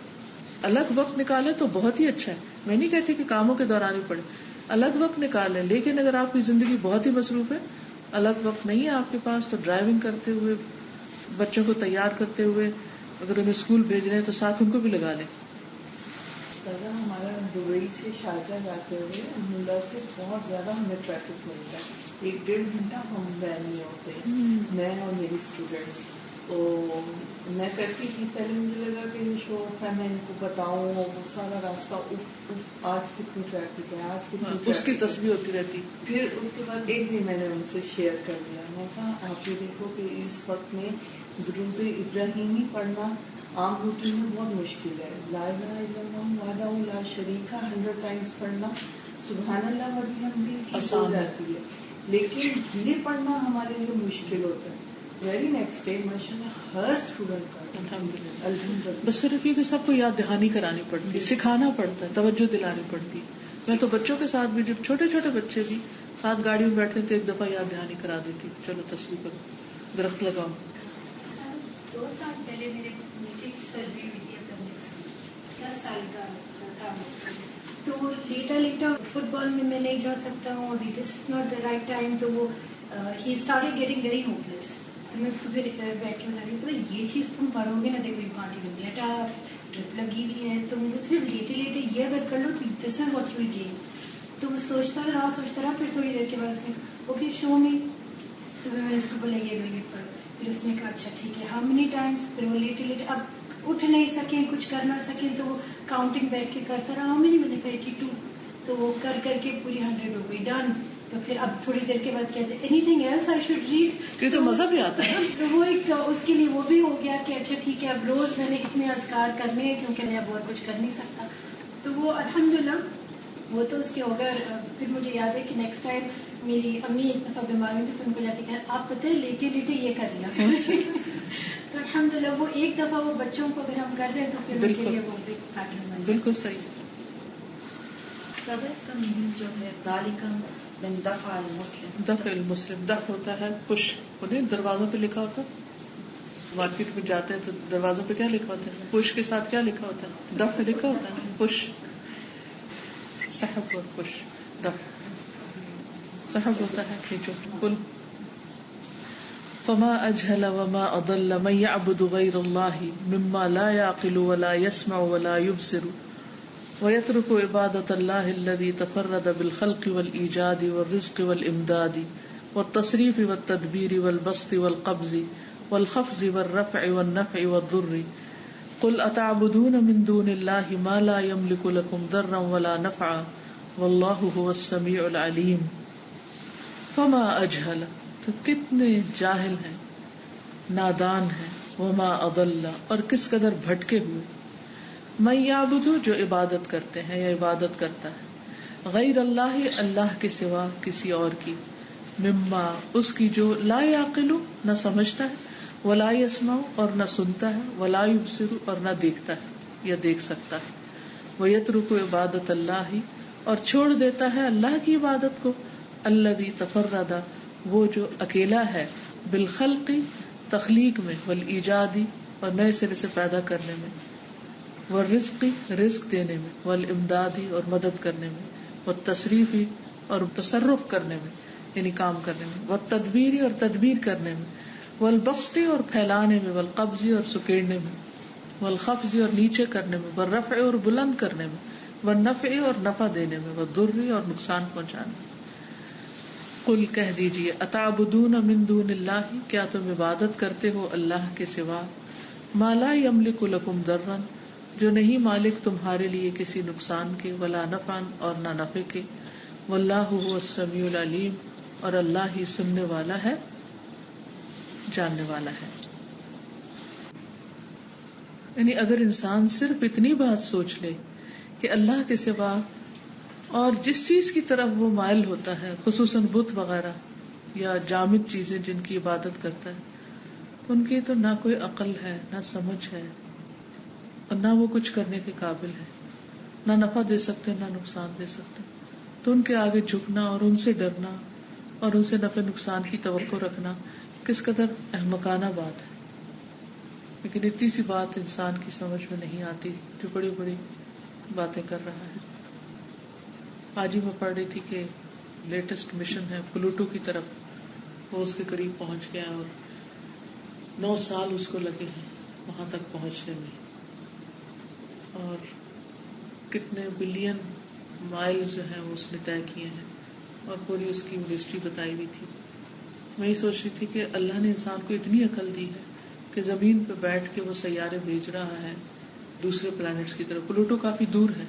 الگ وقت نکالے تو بہت ہی اچھا ہے. میں نہیں کہتی کہ کاموں کے دوران ہی پڑھے، الگ وقت نکالیں. لیکن اگر آپ کی زندگی بہت ہی مصروف ہے، الگ وقت نہیں ہے آپ کے پاس، تو ڈرائیونگ کرتے ہوئے، بچوں کو تیار کرتے ہوئے، اگر انہیں اسکول بھیج رہے ہیں تو ساتھ ان کو بھی لگا لیں. ہمارا دبئی سے شارجہ جاتے ہوئے ملا سے بہت زیادہ ہمیں ٹریفک ملتا ہے، 1-1.5 گھنٹہ ہم وین میں ہوتے ہیں، میں اور میری اسٹوڈینٹس. تو میں کرتی تھی، پہلے مجھے لگا کہ شوق ہے میں ان کو بتاؤں، وہ سارا راستہ آج کتنی ٹریفک ہے، آج کتنی ٹریفک، اس کی تسبیح ہوتی رہتی. پھر اس کے بعد ایک دن میں نے ان سے شیئر کر دیا، میں کہا آپ یہ دیکھو کہ اس وقت میں درود ابراہیمی پڑھنا عام روٹین میں بہت مشکل ہے، لا الہ الا اللہ وحدہ لا شریک 100 ٹائمز پڑھنا، سبحان اللہ و بحمدہ ہو جاتی ہے، لیکن یہ پڑھنا ہمارے لیے مشکل ہوتا ہے. ویری نیکسٹ ڈے ماشاءاللہ ہر اسٹوڈنٹ کا الحمدللہ. بس صرف یہ کہ سب کو یاد دہانی کرانی پڑتی ہے، سکھانا پڑتا ہے، توجہ دلانی پڑتی. میں تو بچوں کے ساتھ بھی، جب چھوٹے چھوٹے بچے بھی ساتھ گاڑی میں بیٹھے تو ایک دفعہ یاد دہانی کرا دیتی، چلو تسبیح کرو، درخت لگاؤ. 2 سال پہلے میرے بیٹے کی سرجری ہوئی تھی اپنڈکس کی، 10 سال کا تھا، تو لیٹا فٹ بال میں نہیں جا سکتا ہوں، ابھی this is not the right time. تو وہ ہی اسٹارٹڈ گیٹنگ ویری ہوپلیس. تو میں اس کو پھر بیٹھ کے بتا رہی ہوں یہ چیز تم پڑھو گے نا، دیکھو یہ پارٹی میں بیٹا ٹرپ لگی ہوئی ہے، تو مجھے صرف لیٹے یہ اگر کر لو تو دس از واٹ یو گین. تو وہ سوچتا رہا، پھر تھوڑی دیر کے بعد اس نے اوکے شو می. تو میں اس کو بولے یہ پڑھو. پھر اس نے کہا اچھا ٹھیک ہے، ہاؤ مینی ٹائمس. پھر وہ لیٹے اب اٹھ نہیں سکیں، کچھ کر نہ سکیں، تو وہ کاؤنٹنگ بیٹھ کے کرتا رہا. میں نے کہا 82. تو وہ کر کے پوری 100 ہو گئی، ڈن. تو پھر اب تھوڑی دیر کے بعد کہتے anything else I should read, کیونکہ مزہ بھی آتا ہے. تو وہ ایک اس کے لیے وہ بھی ہو گیا کہ اچھا ٹھیک ہے اب روز میں نے اتنے اذکار کرنے ہیں کیونکہ میں اب اور کچھ کر نہیں سکتا. تو وہ الحمدللہ وہ تو اس کے ہو گئے. پھر مجھے یاد ہے کہ نیکسٹ ٹائم میری امی ایک دفعہ بیمار ہوئی تھی تو ان کو جاتے کہ آپ پتہ ہے لیٹے یہ کر لیا. تو الحمدللہ وہ ایک دفعہ وہ بچوں کو اگر ہم کر دیں تو پھر ان کے لیے وہ پیٹرن بن. بالکل صحیح. سزا اس کا میننگ جو ہے ذالک من دفع المسلم. دفع المسلم، دف ہوتا ہے پش، انہیں دروازوں پہ لکھا ہوتا ہے، مارکیٹ میں جاتے ہیں تو دروازوں پہ کیا لکھا ہوتا ہے؟ پش کے ساتھ کیا لکھا ہوتا ہے؟ دف لکھا ہوتا ہے، پش، سحب اور پش، دف، سحب ہوتا ہے کھینچو، پل. فما اجهل وما اضل من يعبد غير الله مما لا يعقل ولا يسمع ولا يبصر ويترك عبادة الله الذي تفرد بالخلق والإيجاد والرزق والإمداد والتصريف والتدبير والبسط والقبض والخفض والرفع والنفع والضر. قل أتعبدون من دون الله ما لا يملك لكم ضرا ولا نفعا والله هو السميع العليم. فما اجهل، تو کتنے جاہل ہیں، نادان ہیں، وما اضل، اور کس قدر بھٹکے ہوئے، من یعبد، جو عبادت کرتے ہیں یا عبادت کرتا ہے، غیر اللہ، اللہ کے سوا کسی اور کی، مما، اس کی جو لا یعقل، نہ سمجھتا ہے، ولا یسمع، اور نہ سنتا ہے، ولا یبصر، اور نہ دیکھتا ہے یا دیکھ سکتا ہے، ویترک عبادت اللہ، اور چھوڑ دیتا ہے اللہ کی عبادت کو، الذی تفرد، وہ جو اکیلا ہے، بالخلق، تخلیق میں، والایجادی، اور نئے سرے سے پیدا کرنے میں، والرزق، رزق دینے میں، والامدادی، اور مدد کرنے میں، والتصریفی، اور تصرف کرنے میں یعنی کام کرنے میں، والتدبیری، اور تدبیر کرنے میں، والبسطی، اور پھیلانے میں، والقبضی، اور سکیڑنے میں، والخفضی، اور نیچے کرنے میں، والرفع، اور بلند کرنے میں، والنفع، اور نفع دینے میں، والضر، اور نقصان پہنچانے میں. قل، کہہ دیجیے، اتعبدون من دون اللہ، کیا تم عبادت کرتے ہو اللہ کے سوا، ما لا یملک لکم ضرا، جو نہیں مالک تمہارے لیے کسی نقصان کے، ولا نفعا، اور نہ نفع کے، واللہ هو السمیع العلیم، اور اللہ ہی سننے والا ہے، جاننے والا ہے. یعنی اگر انسان صرف اتنی بات سوچ لے کہ اللہ کے سوا اور جس چیز کی طرف وہ مائل ہوتا ہے، خصوصاً بت وغیرہ یا جامد چیزیں جن کی عبادت کرتا ہے، ان کی تو نہ کوئی عقل ہے، نہ سمجھ ہے، اور نہ وہ کچھ کرنے کے قابل ہے، نہ نفع دے سکتے نہ نقصان دے سکتے، تو ان کے آگے جھکنا اور ان سے ڈرنا اور ان سے نفع نقصان کی توقع رکھنا کس قدر احمقانہ بات ہے. لیکن اتنی سی بات انسان کی سمجھ میں نہیں آتی جو بڑی بڑی باتیں کر رہا ہے. آج ہی میں پڑھ رہی تھی کہ لیٹسٹ مشن ہے پلوٹو کی طرف، وہ اس کے قریب پہنچ گیا اور 9 سال اس کو لگے ہیں وہاں تک پہنچنے میں، اور کتنے بلین مائلز جو ہیں وہ اس نے طے کیے ہیں، اور پوری اس کی ہسٹری بتائی ہوئی تھی. میں یہ سوچ رہی تھی کہ اللہ نے انسان کو اتنی عقل دی ہے کہ زمین پہ بیٹھ کے وہ سیارے بھیج رہا ہے دوسرے پلانٹس کی طرف. پلوٹو کافی دور ہے،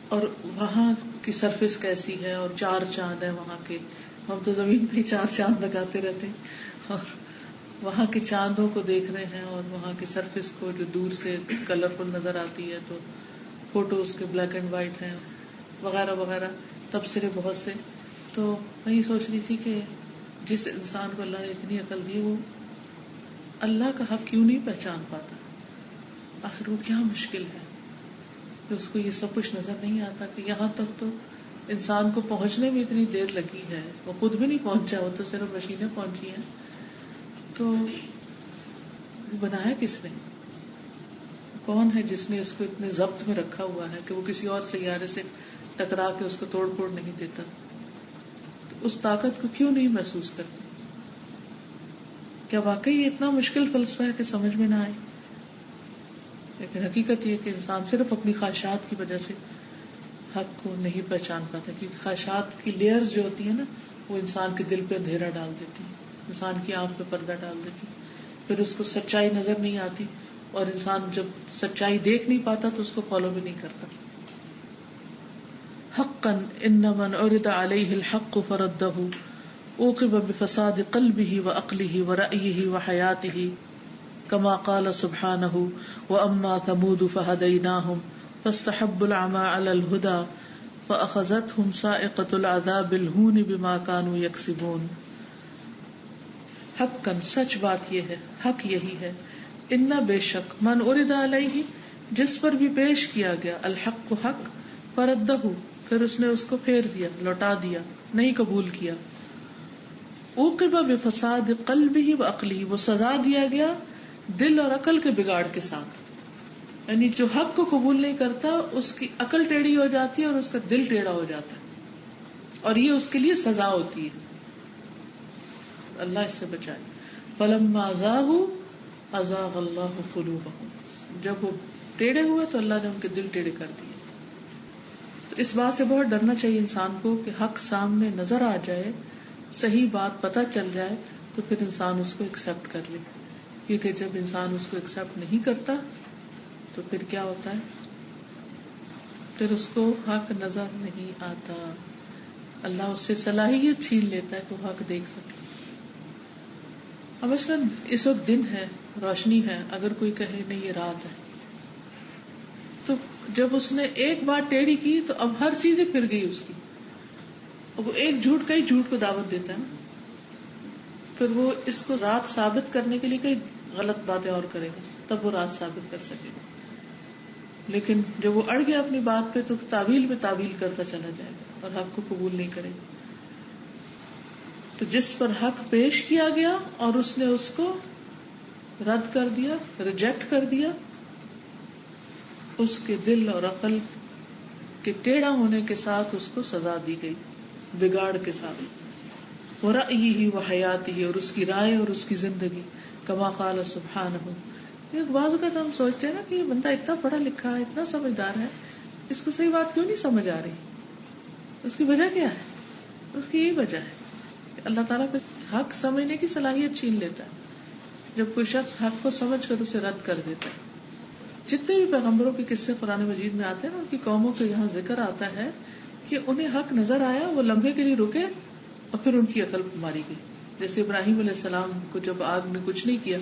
اور وہاں کی سرفیس کیسی ہے، اور 4 چاند ہیں وہاں کے. ہم تو زمین پہ 4 چاند لگاتے رہتے ہیں، اور وہاں کے چاندوں کو دیکھ رہے ہیں، اور وہاں کی سرفیس کو جو دور سے کلرفل نظر آتی ہے، تو فوٹوز کے بلیک اینڈ وائٹ ہیں وغیرہ وغیرہ، تبصرے بہت سے. تو میں یہ سوچ رہی تھی کہ جس انسان کو اللہ نے اتنی عقل دی، وہ اللہ کا حق کیوں نہیں پہچان پاتا؟ آخر وہ کیا مشکل ہے کہ اس کو یہ سب کچھ نظر نہیں آتا کہ یہاں تک تو انسان کو پہنچنے میں اتنی دیر لگی ہے، وہ خود بھی نہیں پہنچا، وہ تو صرف مشینیں پہنچی ہیں. تو بنایا کس نے؟ کون ہے جس نے اس کو اتنے ضبط میں رکھا ہوا ہے کہ وہ کسی اور سیارے سے ٹکرا کے اس کو توڑ پھوڑ نہیں دیتا؟ تو اس طاقت کو کیوں نہیں محسوس کرتے؟ کیا واقعی یہ اتنا مشکل فلسفہ ہے کہ سمجھ میں نہ آئے؟ لیکن حقیقت یہ کہ انسان صرف اپنی خواہشات کی وجہ سے حق کو نہیں پہچان پاتا، کیونکہ خواہشات کی لیئرز جو ہوتی ہیں نا، وہ انسان کے دل پہ اندھیرا ڈال دیتی، انسان کی آنکھ پہ پردہ ڈال دیتی، پھر اس کو سچائی نظر نہیں آتی، اور انسان جب سچائی دیکھ نہیں پاتا تو اس کو فالو بھی نہیں کرتا. حقا ان من عرض علیہ الحق فردہ عوقب بفساد قلبہ وعقلہ ورأیہ وحیاتہ، کما قال سبحانہ واما ثمود فہدیناہم فاستحبوا العمى على الهدى فاخذتهم صاعقة العذاب الہون بما كانوا يكسبون. حقا، سچ بات یہ ہے، حق یہی ہے، ان بے شک، من عرض علیہ، جس پر بھی پیش کیا گیا، الحق حق، فردہ، پھر اس نے اس کو پھیر دیا، لوٹا دیا، نہیں قبول کیا. عوقب بفساد قلبہ وعقلہ، وہ سزا دیا گیا دل اور عقل کے بگاڑ کے ساتھ. یعنی جو حق کو قبول نہیں کرتا اس کی عقل ٹیڑھی ہو جاتی ہے اور اس کا دل ٹیڑھا ہو جاتا ہے، اور یہ اس کے لیے سزا ہوتی ہے. اللہ اس سے بچائے. فلما زاغوا ازاغ اللہ قلوبہم، جب وہ ٹیڑھے ہوئے تو اللہ نے ان کے دل ٹیڑھے کر دیے. تو اس بات سے بہت ڈرنا چاہیے انسان کو کہ حق سامنے نظر آ جائے، صحیح بات پتہ چل جائے تو پھر انسان اس کو ایکسپٹ کر لے. کیونکہ جب انسان اس کو ایکسپٹ نہیں کرتا تو پھر کیا ہوتا ہے، پھر اس کو حق نظر نہیں آتا. اللہ اس سے صلاحیت چھین لیتا ہے کہ وہ حق دیکھ سکے. اب مثلاً اس وقت دن ہے، روشنی ہے، اگر کوئی کہے نہیں یہ رات ہے، تو جب اس نے ایک بات ٹیڑھی کی تو اب ہر چیز ہی پھر گئی اس کی. اب وہ ایک جھوٹ کئی جھوٹ کو دعوت دیتا ہے نا، پھر وہ اس کو رات ثابت کرنے کے لیے کئی غلط باتیں اور کرے گا، تب وہ رات ثابت کر سکے گا. لیکن جب وہ اڑ گیا اپنی بات پہ تو تعویل پہ تعویل کرتا چلا جائے گا اور حق کو قبول نہیں کرے گا. تو جس پر حق پیش کیا گیا اور اس نے اس کو رد کر دیا، ریجیکٹ کر دیا، اس کے دل اور عقل کے ٹیڑھا ہونے کے ساتھ اس کو سزا دی گئی، بگاڑ کے ساتھ. وَرَأْيِهِ وَحَيَاتِهِ، اور اس کی رائے اور اس کی زندگی. کما قال سبحانہ، بعض اوقات ہم سوچتے ہیں نا کہ یہ بندہ اتنا پڑھا لکھا ہے، اتنا سمجھدار ہے، اس کو صحیح بات کیوں نہیں سمجھ آ رہی؟ اس کی وجہ کیا ہے؟ اس کی یہی وجہ ہے کہ اللہ تعالیٰ کو حق سمجھنے کی صلاحیت چھین لیتا ہے جب کوئی شخص حق کو سمجھ کر اسے رد کر دیتا ہے. جتنے بھی پیغمبروں کے قصے قرآن مجید میں آتے ہیں ان کی قوموں کے یہاں ذکر آتا ہے کہ انہیں حق نظر آیا، وہ لمحے کے لیے رکے اور پھر ان کی عقل ماری گئی. جیسے ابراہیم علیہ السلام کو جب آگ نے کچھ نہیں کیا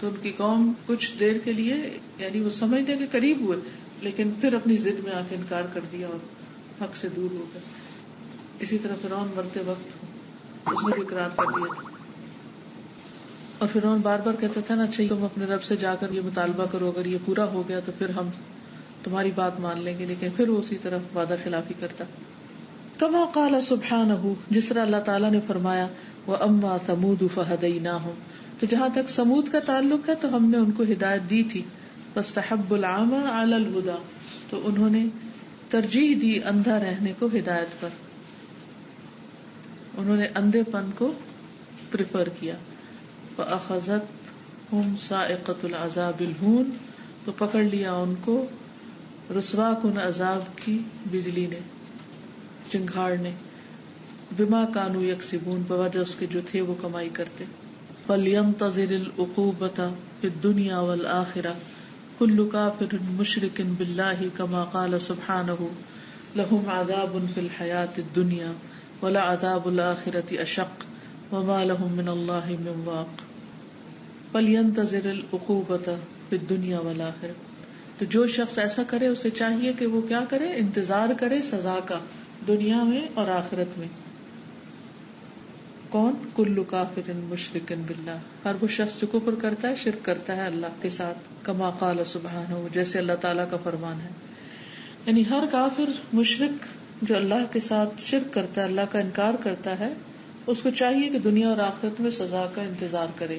تو ان کی قوم کچھ دیر کے لیے یعنی وہ سمجھنے کے قریب ہوئے، لیکن پھر اپنی ضد میں آ کے انکار کر دیا اور حق سے دور ہو گئے. اسی طرح فرعون مرتے وقت اس نے بھی اقرار کر دیا تھا، اور فرعون بار بار کہتا تھا نا اچھا تم اپنے رب سے جا کر یہ مطالبہ کرو، اگر یہ پورا ہو گیا تو پھر ہم تمہاری بات مان لیں گے، لیکن پھر وہ اسی طرح وعدہ خلافی کرتا. کما قال سبحانہ، جس طرح اللہ تعالیٰ نے فرمایا وَأَمَّا ثَمُودُ فَهَدَيْنَاهُمْ، تو جہاں تک سمود کا تعلق ہے تو ہم نے ان کو ہدایت دی تھی. فَاسْتَحَبُّوا الْعَمَى عَلَى الْهُدَى، تو انہوں نے ترجیح دی اندھا رہنے کو ہدایت پر، انہوں نے اندھے پن کو پریفر کیا. فَأَخَذَتْهُمْ صَاعِقَةُ الْعَذَابِ الْهُونِ، تو پکڑ لیا ان کو رسوا کن عذاب کی بجلی نے، چنگھاڑ نے. بما كانوا يكسبون، بوجہ اس کے جو تھے وہ کمائی کرتے. فَلْيَنْتَظِرِ الْعُقُوبَةَ فِي الدُّنْيَا وَالْآخِرَةِ كُلُّ كَافِرٍ مُشْرِكٍ بِاللَّهِ كَمَا قَالَ سُبْحَانَهُ لَهُمْ عَذَابٌ فِي الْحَيَاةِ الدُّنْيَا وَلَعَذَابُ الْآخِرَةِ أَشَقُّ وَمَا لَهُم مِّنَ اللَّهِ مِن وَاقٍ. فَلْيَنْتَظِرِ الْعُقُوبَةَ فِي الدُّنْيَا وَالْآخِرَةِ، تو جو شخص ایسا کرے اسے چاہیے کہ وہ کیا کرے، انتظار کرے سزا کا، دنیا میں اور آخرت میں. کون؟ کل کافر مشرک باللہ، ہر وہ شخص جو کفر کرتا ہے، شرک کرتا ہے اللہ کے ساتھ. کما قال سبحانہ، جیسے اللہ تعالیٰ کا فرمان ہے. یعنی ہر کافر مشرک جو اللہ کے ساتھ شرک کرتا ہے، اللہ کا انکار کرتا ہے، اس کو چاہیے کہ دنیا اور آخرت میں سزا کا انتظار کرے،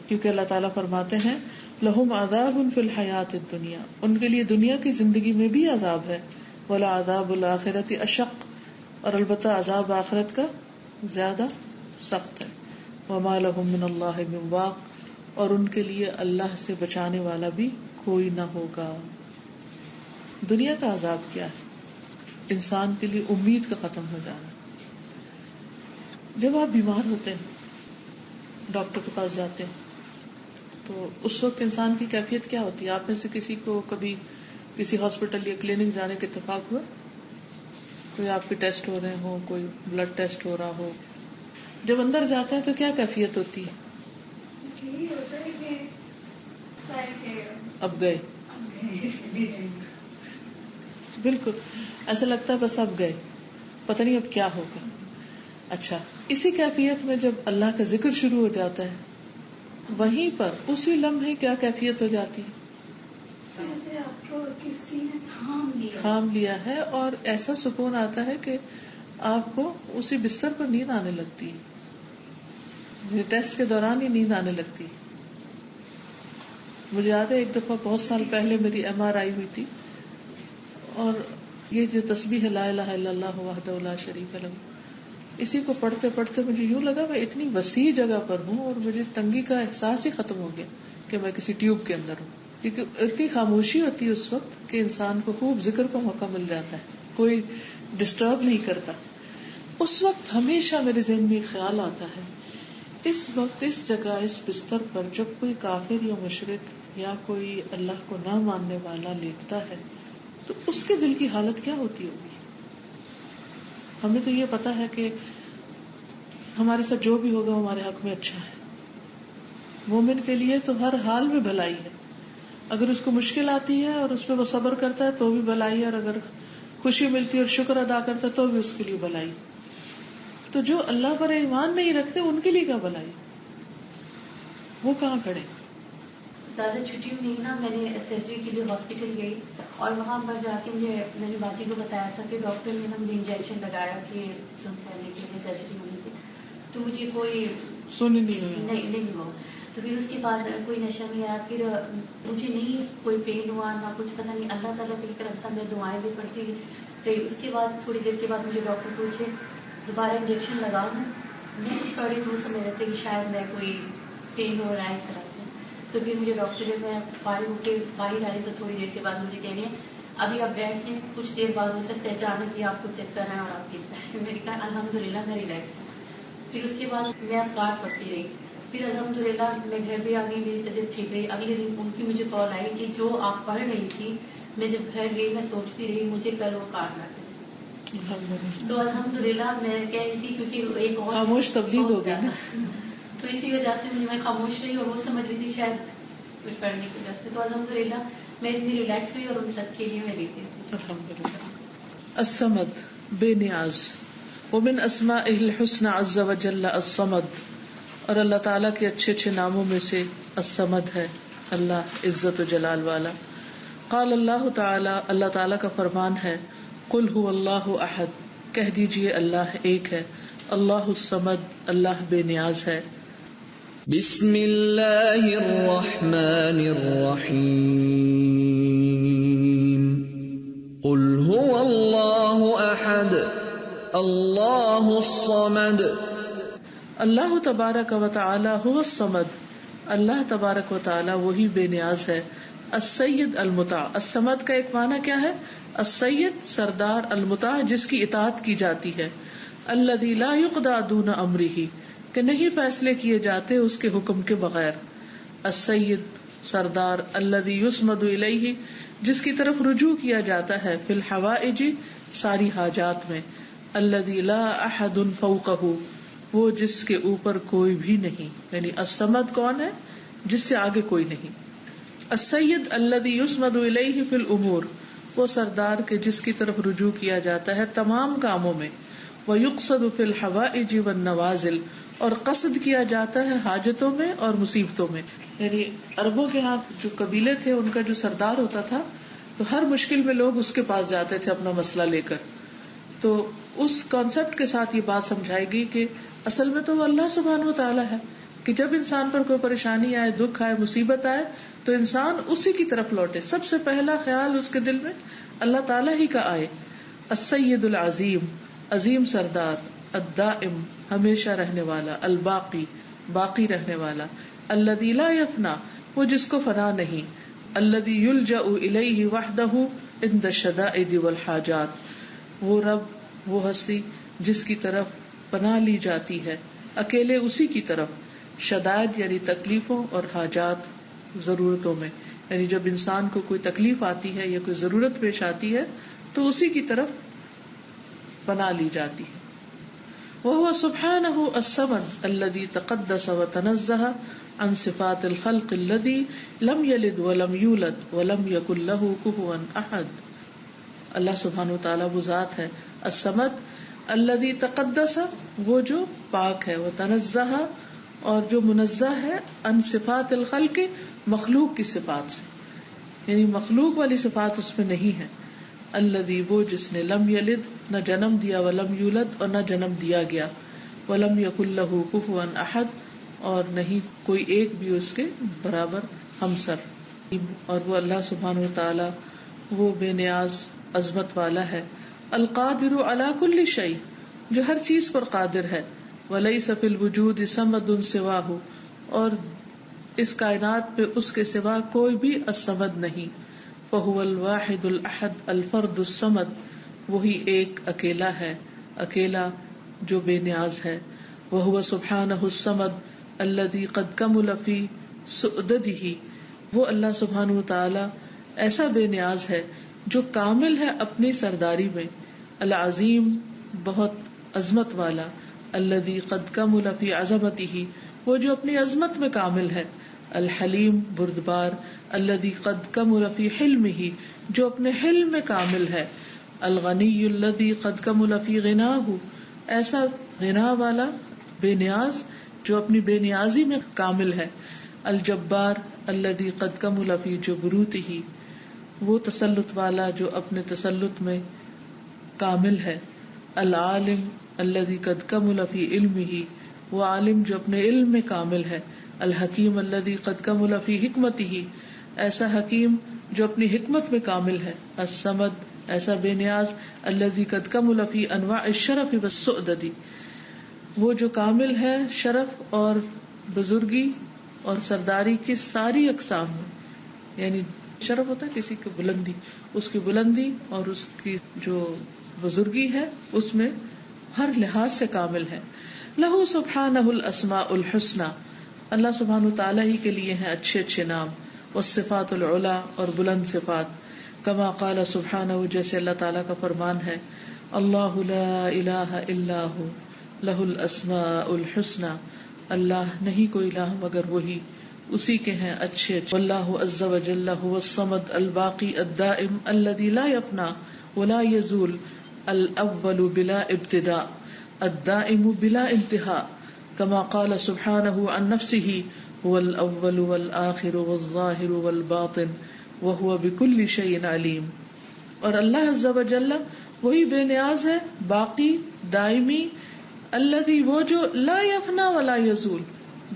کیونکہ اللہ تعالیٰ فرماتے ہیں لہم عذاب فی الحیات الدنیا، ان کے لیے دنیا کی زندگی میں بھی عذاب ہے. وَلَعَذَابُ الْآخِرَةِ أَشَقُّ، اور البتہ عذاب آخرت کا زیادہ سخت ہے. وَمَا لَهُم مِّنَ اللَّهِ مِن وَاقٍ، اور ان کے لیے اللہ سے بچانے والا بھی کوئی نہ ہوگا. دنیا کا عذاب کیا ہے؟ انسان کے لیے امید کا ختم ہو جانا. جب آپ بیمار ہوتے ہیں، ڈاکٹر کے پاس جاتے ہیں، تو اس وقت انسان کی کیفیت کیا ہوتی ہے؟ آپ میں سے کسی کو کبھی کسی ہاسپٹل یا کلینک جانے کے اتفاق ہوا؟ کوئی آپ کے ٹیسٹ ہو رہے ہوں، کوئی بلڈ ٹیسٹ ہو رہا ہو، جب اندر جاتے ہیں تو کیا کیفیت ہوتی ہے؟ یہی ہوتا ہے کہ اب گئے، بالکل ایسا لگتا ہے بس اب گئے، پتہ نہیں اب کیا ہوگا. اچھا، اسی کیفیت میں جب اللہ کا ذکر شروع ہو جاتا ہے، وہیں پر اسی لمحے کیا کیفیت ہو جاتی ہے؟ جیسے آپ کو کسی نے تھام لیا تھام لیا ہے، اور ایسا سکون آتا ہے کہ آپ کو اسی بستر پر نیند آنے لگتی ہے، ٹیسٹ کے دوران ہی نیند آنے لگتی. مجھے یاد ہے ایک دفعہ بہت سال پہلے میری MRI ہوئی تھی، اور یہ جو تسبیح ہے لا الہ الا اللہ وحدہ لا شریک لہ، اسی کو پڑھتے پڑھتے مجھے یوں لگا میں اتنی وسیع جگہ پر ہوں اور مجھے تنگی کا احساس ہی ختم ہو گیا کہ میں کسی ٹیوب کے اندر ہوں، کیونکہ اتنی خاموشی ہوتی ہے اس وقت کہ انسان کو خوب ذکر کا موقع مل جاتا ہے، کوئی ڈسٹرب نہیں کرتا. اس وقت ہمیشہ میرے ذہن میں خیال آتا ہے، اس وقت اس جگہ اس بستر پر جب کوئی کافر یا مشرک یا کوئی اللہ کو نہ ماننے والا لیٹتا ہے تو اس کے دل کی حالت کیا ہوتی ہوگی. ہمیں تو یہ پتا ہے کہ ہمارے ساتھ جو بھی ہوگا وہ ہمارے حق میں اچھا ہے. مومن کے لیے تو ہر حال میں بھلائی ہے، اگر اس کو مشکل آتی ہے اور اس پہ وہ صبر کرتا ہے تو بھی بھلائی ہے، اور اگر خوشی ملتی ہے اور شکر ادا کرتا ہے تو بھی اس کے لیے بھلائی. تو جو اللہ پر ایمان نہیں رکھتے ان کے لیے کیا بھلائی، وہ کہاں کھڑے. زیادہ چھٹی میں نہیں نا، میں نے سرجری کے لیے ہاسپٹل گئی اور وہاں پر جا کے میں نے باجی کو بتایا تھا کہ ڈاکٹر نے ہمیں انجیکشن لگایا کہ سن کرنے کے لیے سرجری ہونے کی، تو مجھے کوئی سن نہیں ہوا. تو پھر اس کے بعد کوئی نشہ نہیں آیا، پھر مجھے نہیں کوئی پین ہوا نہ کچھ، پتہ نہیں اللہ تعالیٰ پہ فکر رکھتا، میں دعائیں بھی پڑھتی رہی. اس کے بعد تھوڑی دیر کے بعد مجھے ڈاکٹر پوچھے دوبارہ انجیکشن لگاؤ. میں کچھ پڑھ رہی تھی، سمجھ رہے تھے کہ شاید میں کوئی پین ہو رہا ہے اس طرح سے. تو پھر مجھے ڈاکٹر نے، میں فارغ ہو کے باہر آئی تو تھوڑی دیر کے بعد مجھے کہہ رہے ہیں ابھی آپ بیٹھ لیں، کچھ دیر بعد ہو سکتا ہے اچانک ہی آپ کو چیک کرنا ہے اور آپ گر پائیں. میں نے کہا الحمدللہ میں ریلیکس ہوں. پھر اس کے بعد میں اذکار پڑھتی رہی. پھر الحمدللہ میں گھر بھی آ گئی، میری طبیعت ٹھیک رہی. اگلے دن ان کی مجھے کال آئی کہ جو آپ پڑھ رہی تھی، میں جب گھر گئی میں سوچتی رہی مجھے کل وہ کار نہ کرے. تو الحمدللہ میں کہہ رہی تھی کیونکہ ایک اور خاموش تبلیغ ہو گئی، تو اسی وجہ سے میں خاموش رہی اور وہ سمجھ رہی تھی شاید کچھ پڑھنے کی وجہ سے. تو الحمدللہ میں اتنی ریلیکس ہوئی اور ان سب کے لیے میں دیتی تھی. الحمدللہ. الصمد، بے نیاز. ومن اسمائہ الحسنى عز وجل الصمد، اور اللہ تعالیٰ کے اچھے اچھے ناموں میں سے الصمد ہے، اللہ عزت و جلال والا. قال اللہ تعالیٰ، اللہ تعالیٰ کا فرمان ہے، قل هو اللہ احد، کہہ دیجئے اللہ ایک ہے، اللہ الصمد، اللہ بے نیاز ہے. بسم اللہ الرحمن الرحیم. قل هو اللہ احد اللہ الصمد. اللہ تبارک و تعالی هو الصمد، اللہ تبارک و تعالی وہی بے نیاز ہے. السید المطاع، الصمد کا ایک معنی کیا ہے؟ السید سردار، المطاع جس کی اطاعت کی جاتی ہے. الذی لا یقضی دون امرہ، کہ نہیں فیصلے کیے جاتے اس کے حکم کے بغیر. السید سردار، الذی یسمد الیہ جس کی طرف رجوع کیا جاتا ہے، فی الحوائج ساری حاجات میں. الذی لا احد فوقہ، وہ جس کے اوپر کوئی بھی نہیں، یعنی الصمد کون ہے؟ جس سے آگے کوئی نہیں. السید الذی یسمد الیہ فی الامور، وہ سردار کے جس کی طرف رجوع کیا جاتا ہے تمام کاموں میں. ویقصد فی الحوائج والنوازل، اور قصد کیا جاتا ہے حاجتوں میں اور مصیبتوں میں. یعنی عربوں کے ہاں جو قبیلے تھے ان کا جو سردار ہوتا تھا تو ہر مشکل میں لوگ اس کے پاس جاتے تھے اپنا مسئلہ لے کر. تو اس کانسیپٹ کے ساتھ یہ بات سمجھائے گی کہ اصل میں تو وہ اللہ سبحانہ و تعالیٰ ہے کہ جب انسان پر کوئی پریشانی آئے، دکھ آئے، مصیبت آئے تو انسان اسی کی طرف لوٹے. سب سے پہلا خیال اس کے دل میں اللہ تعالیٰ ہی کا آئے. السید العظیم، عظیم سردار. الدائم، ہمیشہ رہنے والا. الباقی، باقی رہنے والا. الذی لا یفنا، وہ جس کو فنا نہیں. الذی یلجأ الیہ وحدہ عند الشدائد والحاجات، وہ رب، وہ ہستی جس کی طرف پناہ لی جاتی ہے اکیلے اسی کی طرف. شدائد یعنی تکلیفوں اور حاجات ضرورتوں میں، یعنی جب انسان کو کوئی تکلیف آتی ہے یا کوئی ضرورت پیش آتی ہے تو اسی کی طرف پناہ لی جاتی ہے. وهو سبحانه الصمد الذي تقدس وتنزه عن صفات الخلق الذي لم يلد ولم يولد ولم يكن له كفوا احد. اللہ سبحانہ وتعالی وہ ذات ہے الصمد الذي تقدس، وہ جو پاک ہے، وتنزه اور جو منزہ ہے، عن صفات الخلق مخلوق کی صفات سے، یعنی مخلوق والی صفات اس میں نہیں ہے. الذی وہ جس نے لم یلد نہ جنم دیا ولم یولد اور نہ جنم دیا گیا ولم یکن لہ کفوا احد اور نہیں کوئی ایک بھی اس کے برابر ہمسر. اور وہ اللہ سبحانہ و تعالی وہ بے نیاز عظمت والا ہے. القادر علی کل شیء جو ہر چیز پر قادر ہے. ولیس فی الوجود صمد سواہ اور اس کائنات پہ اس کے سوا کوئی بھی الصمد نہیں. فہو الواحد الاحد الفرد الصمد وہی ایک اکیلا ہے اکیلا جو بے نیاز ہے. وہو سبحانہ الصمد الذی قد کمل فی سؤددہ وہ اللہ سبحانہ وتعالی ایسا بے نیاز ہے جو کامل ہے اپنی سرداری میں. العظیم بہت عظمت والا. الذی قد کمل فی عظمتہ وہ جو اپنی عظمت میں کامل ہے. الحلیم بردبار. الذی قد کمل فی حلمہ جو اپنے حلم میں کامل ہے. الغنی الذی قد کمل فی غناہ ایسا غنا والا بے نیاز جو اپنی بے نیازی میں کامل ہے. الجبار الذی قد کمل فی جبروتہ وہ تسلط والا جو اپنے تسلط میں کامل ہے. العالم الذی قد کمل فی علمہ وہ عالم جو اپنے علم میں کامل ہے. الحکیم الذی قد کمل فی حکمتہ ایسا حکیم جو اپنی حکمت میں کامل ہے. الصمد ایسا بے نیاز. الذی قد کمل فی انواع الشرف والسؤدد وہ جو کامل ہے شرف اور بزرگی اور سرداری کی ساری اقسام میں. یعنی شرف ہوتا ہے کسی کی بلندی, اس کی بلندی اور اس کی جو بزرگی ہے اس میں ہر لحاظ سے کامل ہے. لہو سبحانہ الاسماء الحسنى اللہ سبحانہ تعالیٰ ہی کے لیے ہیں اچھے اچھے نام. والصفات العلی اور بلند صفات. کما قال سبحانہ جیسے اللہ تعالیٰ کا فرمان ہے اللہ لا الہ الا ہو لہ الاسماء الحسنى اللہ نہیں کوئی الہ مگر وہی اسی کے ہیں اچھے اچھے. واللہ عز وجل هو الصمد الباقی الدائم الذي لا يفنى ولا يزول الاول بلا ابتداء الدائم بلا انتہاء. كما قال سبحانه عن نفسه هو الاول والآخر والظاہر والباطن وهو بكل شيء علیم. اور اللہ عز وجل وہی بے نیاز ہے باقی دائمی. الذی وہ جو لا یفنا ولا یزول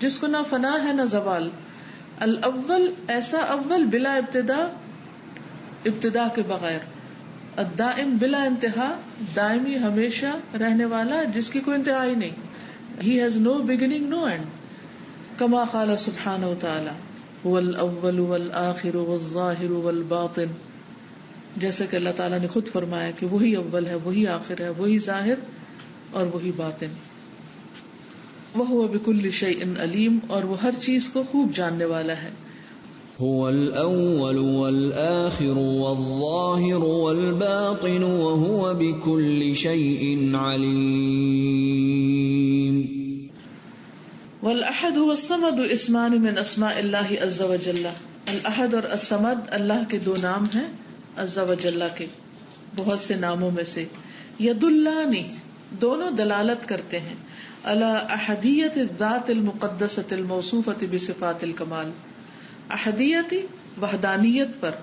جس کو نہ فنا ہے نہ زوال. الاول ایسا اول بلا ابتدا ابتدا کے بغیر. الدائم بلا انتہا دائمی ہمیشہ رہنے والا جس کی کوئی انتہا ہی نہیں. He has no beginning no end. کما قال سبحانہ وتعالی هو الاول والآخر والظاہر والباطن جیسا کہ اللہ تعالیٰ نے خود فرمایا کہ وہی اول ہے وہی آخر ہے وہی ظاہر اور وہی باطن. وَهُوَ بِكُلِّ شَيْءٍ عَلِيمٌ اور وہ ہر چیز کو خوب جاننے والا ہے. هو الأول والآخر والظاهر والباطن وهو بكل شيء عليم. والأحد هو الصمد اسمان من اسماء الله عز وجل. الأحد اور الصمد اللہ کے دو نام ہیں عز وجل کے بہت سے ناموں میں سے. یدلان دونوں دلالت کرتے ہیں علی احدیت الذات المقدسۃ الموصوفۃ بصفات الکمال. احدیت وحدانیت پر.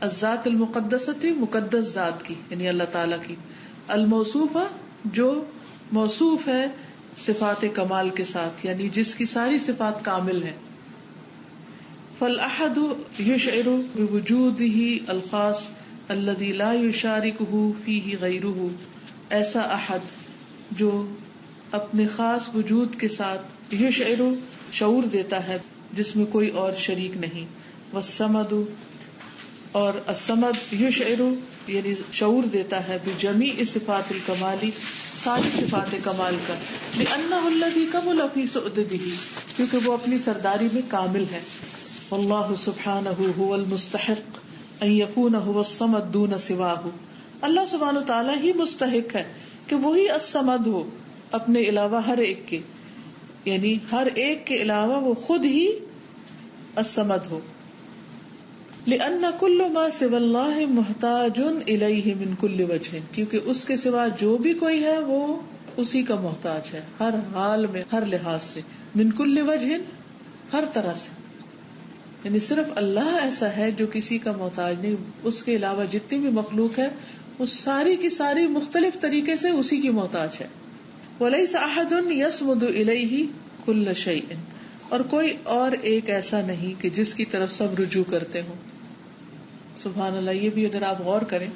الذات المقدسۃ مقدس ذات کی یعنی اللہ تعالی کی. الموصوفہ جو موصوف ہے صفات کمال کے ساتھ یعنی جس کی ساری صفات کامل ہیں. فالاحد یشعر بوجودہ الخاص الذی لا یشارکہ فیہ غیرہ ایسا احد جو اپنے خاص وجود کے ساتھ یشعر شعور دیتا ہے جس میں کوئی اور شریک نہیں. والصمد اور الصمد یشعر یعنی شعور دیتا ہے بجمیع صفات الکمالی ساری صفات کمال کا. لأنہ الذی کمل فی سؤددہ کیونکہ وہ اپنی سرداری میں کامل ہے. واللہ سبحانہ هو المستحق ان یکون هو الصمد دون سواہ اللہ سبحانہ تعالیٰ ہی مستحق ہے کہ وہی الصمد ہو اپنے علاوہ ہر ایک کے یعنی ہر ایک کے علاوہ وہ خود ہی الصمد ہو. لأن كل ما سوى الله محتاج إليه من كل وجہ کیونکہ اس کے سوا جو بھی کوئی ہے وہ اسی کا محتاج ہے ہر حال میں ہر لحاظ سے. من كل وجہ ہر طرح سے. یعنی صرف اللہ ایسا ہے جو کسی کا محتاج نہیں، اس کے علاوہ جتنی بھی مخلوق ہے وہ ساری کی ساری مختلف طریقے سے اسی کی محتاج ہے. وَلَيْسَ أَحَدٌ يَصْمُدُ إِلَيْهِ كُلَّ شَيْءٍ، اور کوئی اور ایک ایسا نہیں کہ جس کی طرف سب رجوع کرتے ہوں. سبحان اللہ. یہ بھی اگر آپ غور کریں،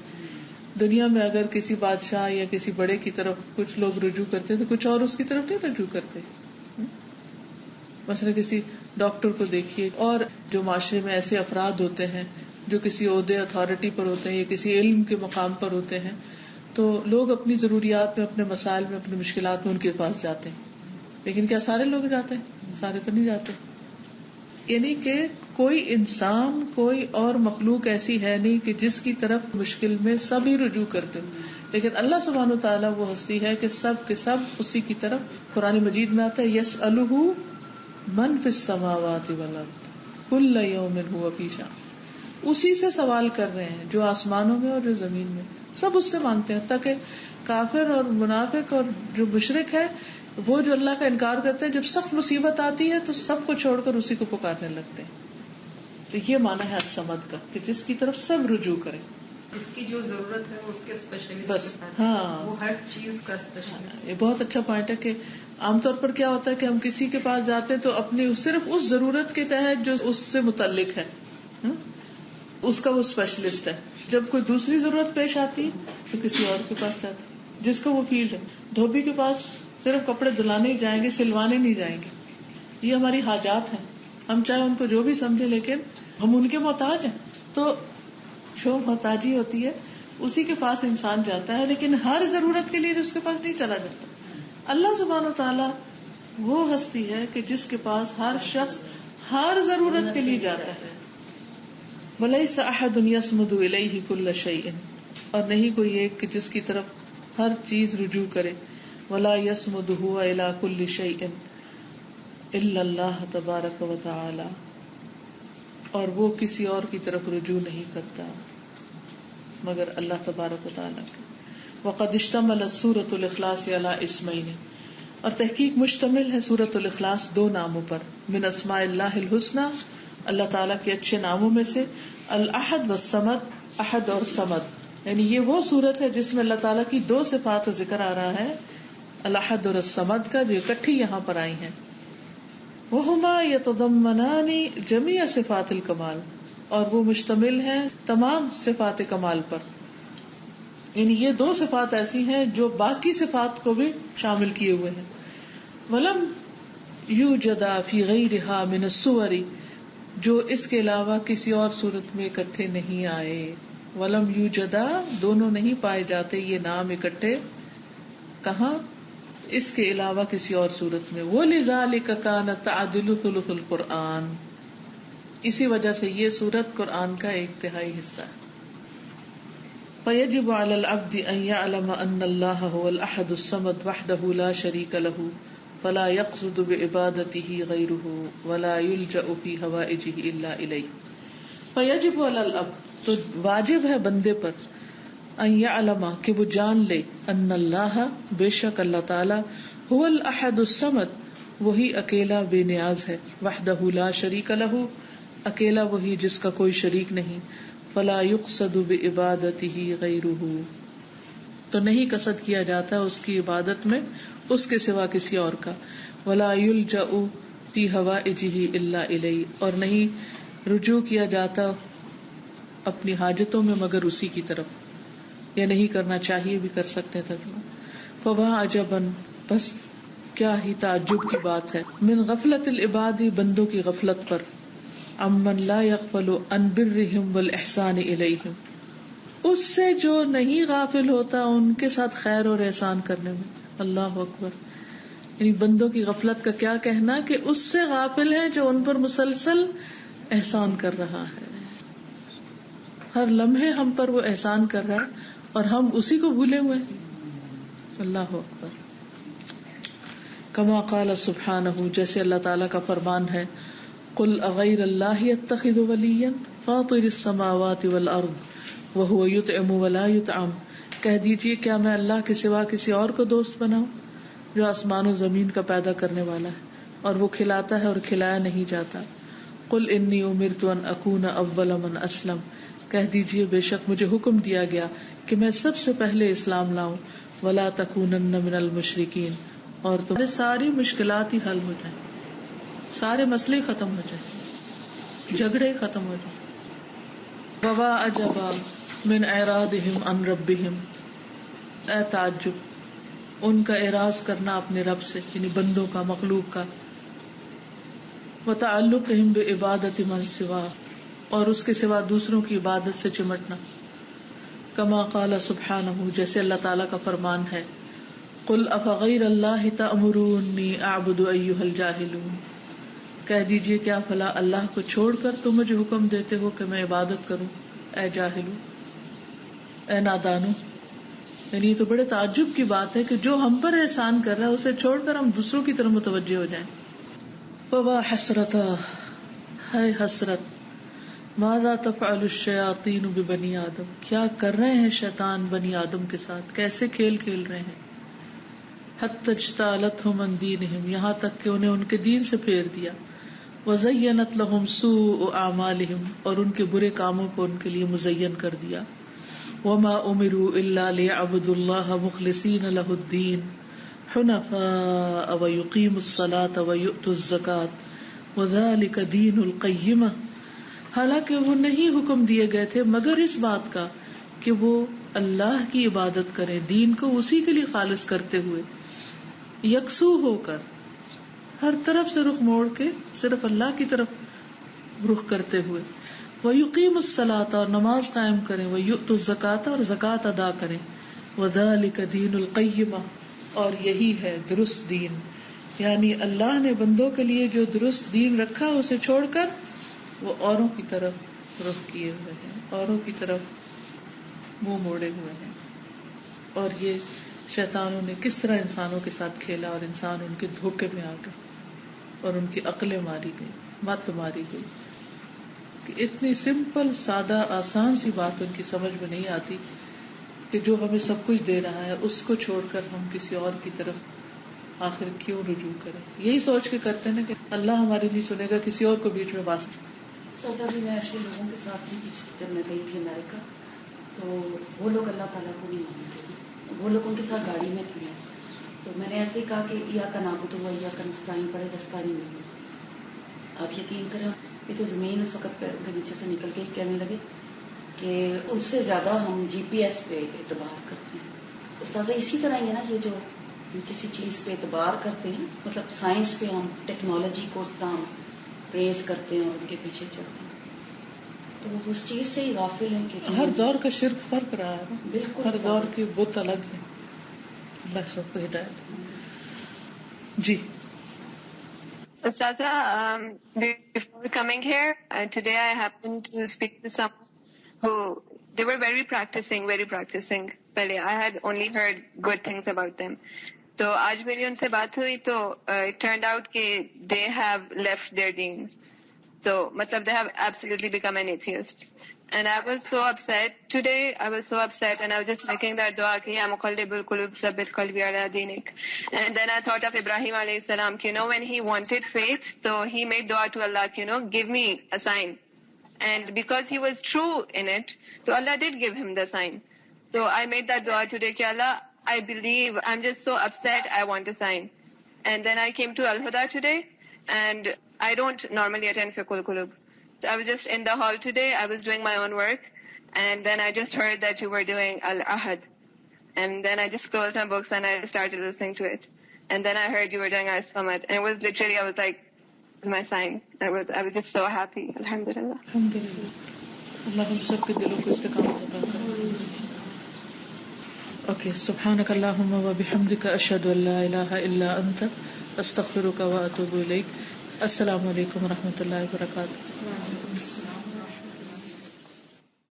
دنیا میں اگر کسی بادشاہ یا کسی بڑے کی طرف کچھ لوگ رجوع کرتے تو کچھ اور اس کی طرف نہیں رجوع کرتے. مثلا کسی ڈاکٹر کو دیکھیے، اور جو معاشرے میں ایسے افراد ہوتے ہیں جو کسی عہدے اتھارٹی پر ہوتے ہیں یا کسی علم کے مقام پر ہوتے ہیں، تو لوگ اپنی ضروریات میں، اپنے مسائل میں، اپنی مشکلات میں ان کے پاس جاتے ہیں. لیکن کیا سارے لوگ جاتے ہیں؟ سارے تو نہیں جاتے. یعنی کہ کوئی انسان، کوئی اور مخلوق ایسی ہے نہیں کہ جس کی طرف مشکل میں سب ہی رجوع کرتے ہوں. لیکن اللہ سبحانہ و تعالیٰ وہ ہستی ہے کہ سب کے سب اسی کی طرف. قرآن مجید میں آتا ہے یسألہ من فی السماوات والارض کل یوم ھو فی شأن، اسی سے سوال کر رہے ہیں جو آسمانوں میں اور جو زمین میں، سب اس سے مانگتے ہیں. تاکہ کافر اور منافق اور جو مشرک ہے، وہ جو اللہ کا انکار کرتے ہیں، جب سخت مصیبت آتی ہے تو سب کو چھوڑ کر اسی کو پکارنے لگتے ہیں. تو یہ معنی ہے الصمد کا کہ جس کی طرف سب رجوع کریں، جس کی جو ضرورت ہے وہ اس کے اسپیشلسٹ بس. ہاں، وہ ہر چیز کا اسپیشلسٹ. یہ بہت اچھا پوائنٹ ہے کہ عام طور پر کیا ہوتا ہے کہ ہم کسی کے پاس جاتے ہیں تو اپنی صرف اس ضرورت کے تحت جو اس سے متعلق ہے، اس کا وہ اسپیشلسٹ ہے. جب کوئی دوسری ضرورت پیش آتی ہے تو کسی اور کے پاس جاتے ہیں جس کا وہ فیلڈ ہے. دھوبی کے پاس صرف کپڑے دھلانے ہی جائیں گے، سلوانے نہیں جائیں گے. یہ ہماری حاجات ہیں، ہم چاہے ان کو جو بھی سمجھے لیکن ہم ان کے محتاج ہیں. تو جو محتاجی ہوتی ہے اسی کے پاس انسان جاتا ہے، لیکن ہر ضرورت کے لیے اس کے پاس نہیں چلا جاتا. اللہ سبحانہ و تعالیٰ وہ ہستی ہے کہ جس کے پاس ہر شخص ہر ضرورت کے لیے جاتا ہے. وَلَيْسَ أَحَدٌ يَصْمُدُ إِلَيْهِ كُلَّ شَيْءٍ، اور نہیں کوئی ایک کہ جس کی طرف ہر چیز رجوع کرے. وَلَا يَصْمُدُ هُوَ إِلَى كُلِّ شَيْءٍ إِلَّا اللَّهُ تَبَارَكَ وَتَعَالَى، اور وہ کسی اور کی طرف رجوع نہیں کرتا مگر اللہ تبارک و تعالیٰ کے. وقد اشتملت سورة الاخلاص على اسمین، اور تحقیق مشتمل ہے سورۃ الاخلاص دو ناموں پر. من اسماء اللہ الحسنی، اللہ تعالیٰ کے اچھے ناموں میں سے، الاحد والصمد، احد اور صمد. یعنی یہ وہ سورت ہے جس میں اللہ تعالیٰ کی دو صفات کا ذکر آ رہا ہے، الاحد اور الصمد کا، جو اکٹھی یہاں پر آئی ہیں. وہما یتضمنان جمیع صفات الکمال، اور وہ مشتمل ہیں تمام صفات کمال پر. یعنی یہ دو صفات ایسی ہیں جو باقی صفات کو بھی شامل کیے ہوئے ہیں. ولم یوجدا فی غیرہا من الصور، جو اس کے علاوہ کسی اور صورت میں اکٹھے نہیں آئے. ولم یوجدا، دونوں نہیں پائے جاتے یہ نام اکٹھے. کہاں؟ اس کے علاوہ کسی اور صورت میں. وَلِذَلِكَ كَانَ تَعْدِلُ ثُلُثُ الْقُرْآنِ، اسی وجہ سے یہ سورت قرآن کا ایک تہائی حصہ ہے. فَيَجِبُ عَلَى الْعَبْدِ أَن يَعْلَمَ أَنَّ اللَّهَ هُوَ الْأَحَدُ الصَّمَدُ وَحْدَهُ لَا شَرِيكَ لَهُ فَلَا يَقْصُدُ بِعِبَادَتِهِ غَيْرُهُ وَلَا يُلْجَأُ فِي هَوَائِجِهِ إِلَّا إِلَيْهِ. فَيَجِبُ عَلَى الْعَبْدِ، تو واجب ہے بندے پر، ان يعلم، کہ وہ جان لے، ان اللہ، بے شک اللہ تعالی، هو الأحد الصمد، وہی اکیلا بے نیاز ہے، وحدہ لا شریک لہ، اکیلا وہی جس کا کوئی شریک نہیں. فلا یقصد بعبادتہ غیرہ، تو نہیں قصد کیا جاتا اس کی عبادت میں اس کے سوا کسی اور کا. ولا یلجأ فی حوائجہ الا الیہ، اور نہیں رجوع کیا جاتا اپنی حاجتوں میں مگر اسی کی طرف، یا نہیں کرنا چاہیے بھی کر سکتے ترجمہ. فوا عجباً، بس کیا ہی تعجب کی بات ہے، من غفلت العباد، بندوں کی غفلت پر، امن لا یغفل عن برہم والاحسان الیہم، اس سے جو نہیں غافل ہوتا ان کے ساتھ خیر اور احسان کرنے میں. اللہ اکبر. یعنی بندوں کی غفلت کا کیا کہنا کہ اس سے غافل ہے جو ان پر مسلسل احسان کر رہا ہے، ہر لمحے ہم پر وہ احسان کر رہا ہے اور ہم اسی کو بھولے ہوئے. اللہ اکبر. کما قال سبحانہ، جیسے اللہ تعالیٰ کا فرمان ہے، قل اغیر اللہ اتخذ ولیا فاطر السماوات والارض وہو یطعم ولا یطعم، کہہ دیجئے کیا میں اللہ کے سوا کسی اور کو دوست بناؤں جو آسمان و زمین کا پیدا کرنے والا ہے اور وہ کھلاتا ہے اور کھلایا نہیں جاتا. قل انی امرت ان اکون اول من اسلم، کہہ دیجئے بے شک مجھے حکم دیا گیا کہ میں سب سے پہلے اسلام لاؤں، ولا تکونن من المشرکین، اور تمہارے ساری مشکلات ہی حل ہو جائیں، سارے مسئلے ختم ہو جائیں، جھگڑے ختم ہو جائیں. ووا عجبا من اعراضهم عن ربهم، اے تعجب ان کا اعراض کرنا اپنے رب سے، یعنی بندوں کا، مخلوق کا. وتعلقهم بعبادت من سوا، اور اس کے سوا دوسروں کی عبادت سے چمٹنا. کما قال سبحانہ، جیسے اللہ تعالیٰ کا فرمان ہے، قل افغیر اللہ تأمرونی اعبد ایھا الجاہلون، کہہ دیجئے کیا بھلا اللہ کو چھوڑ کر تم مجھے حکم دیتے ہو کہ میں عبادت کروں، اے جاہلو، اے نادانو. یعنی یہ تو بڑے تعجب کی بات ہے کہ جو ہم پر احسان کر رہا ہے اسے چھوڑ کر ہم دوسروں کی طرف متوجہ ہو جائیں. فوا حسرتا، ہے حسرت، ماذا تفعل الشیاطین ببنی آدم، کیا کر رہے ہیں شیطان بنی آدم کے ساتھ، کیسے کھیل کھیل رہے ہیں. حتی اجتالتہم عن دینہم، یہاں تک کہ انہیں ان کے دین سے پھیر دیا. وزینت لہم سوء اعمالہم، اور ان کے برے کاموں کو ان کے لیے مزین کر دیا. وما امروا الا لیعبدوا اللہ مخلصین لہ الدین حنفاء ویقیموا الصلاۃ ویؤتوا الزکاۃ وذلک دین القیمہ، حالانکہ وہ نہیں حکم دیے گئے تھے مگر اس بات کا کہ وہ اللہ کی عبادت کریں، دین کو اسی کے لیے خالص کرتے ہوئے، یکسو ہو کر، ہر طرف سے رخ موڑ کے صرف اللہ کی طرف رخ کرتے ہوئے. وَيُقِيمُ الصَّلَاةَ، اور نماز قائم کریں، وَيُؤْتُ الزَّكَاةَ، اور زکوٰۃ ادا کریں. وَذَلِكَ دِينُ الْقَيِّمَةِ، اور یہی ہے درست دین. یعنی اللہ نے بندوں کے لیے جو درست دین رکھا اسے چھوڑ کر وہ اوروں کی طرف رخ کیے ہوئے ہیں، اوروں کی طرف منہ موڑے ہوئے ہیں. اور یہ شیطانوں نے کس طرح انسانوں کے ساتھ کھیلا، اور انسان ان کے دھوکے میں آ گئے اور ان کی عقلیں ماری گئی، مت ماری گئی. کہ اتنی سمپل، سادہ، آسان سی بات ان کی سمجھ میں نہیں آتی کہ جو ہمیں سب کچھ دے رہا ہے اس کو چھوڑ کر ہم کسی اور کی طرف آخر کیوں رجوع کریں. یہی سوچ کے کرتے ہیں کہ اللہ ہماری نہیں سنے گا، کسی اور کو بیچ میں باس. ابھی میں ایسے لوگوں کے ساتھ تھی جب میں گئی تھی امریکہ، تو وہ لوگ اللہ تعالیٰ کو نہیں مانتے، وہ لوگ ان کے ساتھ گاڑی میں تھے، تو میں نے ایسے ہی کہا کہ یا کا نابود ہوا یا کا نستعین پڑے، رستہ نہیں ملے. آپ یقین کریں یہ تو زمین اس وقت پیروں کے نیچے سے نکل کے کہنے لگے کہ اس سے زیادہ ہم جی پی ایس پہ اعتبار کرتے ہیں. استاذہ اسی طرح ہی ہے نا، یہ جو کسی چیز پہ اعتبار کرتے ہیں، مطلب سائنس پہ ہم ٹیکنالوجی کو اس طرح پریز کرتے ہیں اور ان کے پیچھے چلتے ہیں، تو وہ اس چیز سے ہی غافل ہیں کہ ہر دور کا شرک فرق رہا ہے نا، بالکل ہر دور کے بت الگ ہیں. اللہ سب کو ہدایت. جی Ustaza, before coming here, today I happened to speak to someone who, they were very practicing. Pehle I had only heard good things about them. تو آج میری ان سے بات ہوئی تو it turned out کہ they have left their deen. تو مطلب they have absolutely become an atheist. And I was so upset today. I was so upset, and I was just making that dua ki ya muqallibul qulub thabbit qalbi ala dinik. And then I thought of Ibrahim alayhi salam, you know, when he wanted faith, so he made dua to Allah, you know, give me a sign. And because he was true in it, so Allah did give him the sign. So I made that dua today ki Allah, I believe, I'm just so upset, I want a sign. And then I came to Al-Huda today, and I don't normally attend Fiqhul Qulub. So I was just in the hall today, I was doing my own work, and then I just heard that you were doing Al-Ahad. And then I just closed my books and I started listening to it. And then I heard you were doing As-Samad. And it was literally, I was like, it's my sign. I was just so happy. Alhamdulillah. الحمدللہ. اللہ ہم سب کے دلوں کو استقامت عطا کرے. Okay, سبحانک اللہم و بحمدک، اشہد ان لا الہ الا انت، استغفرک و اتوب الیک. السلام علیکم و رحمۃ اللہ وبرکاتہ.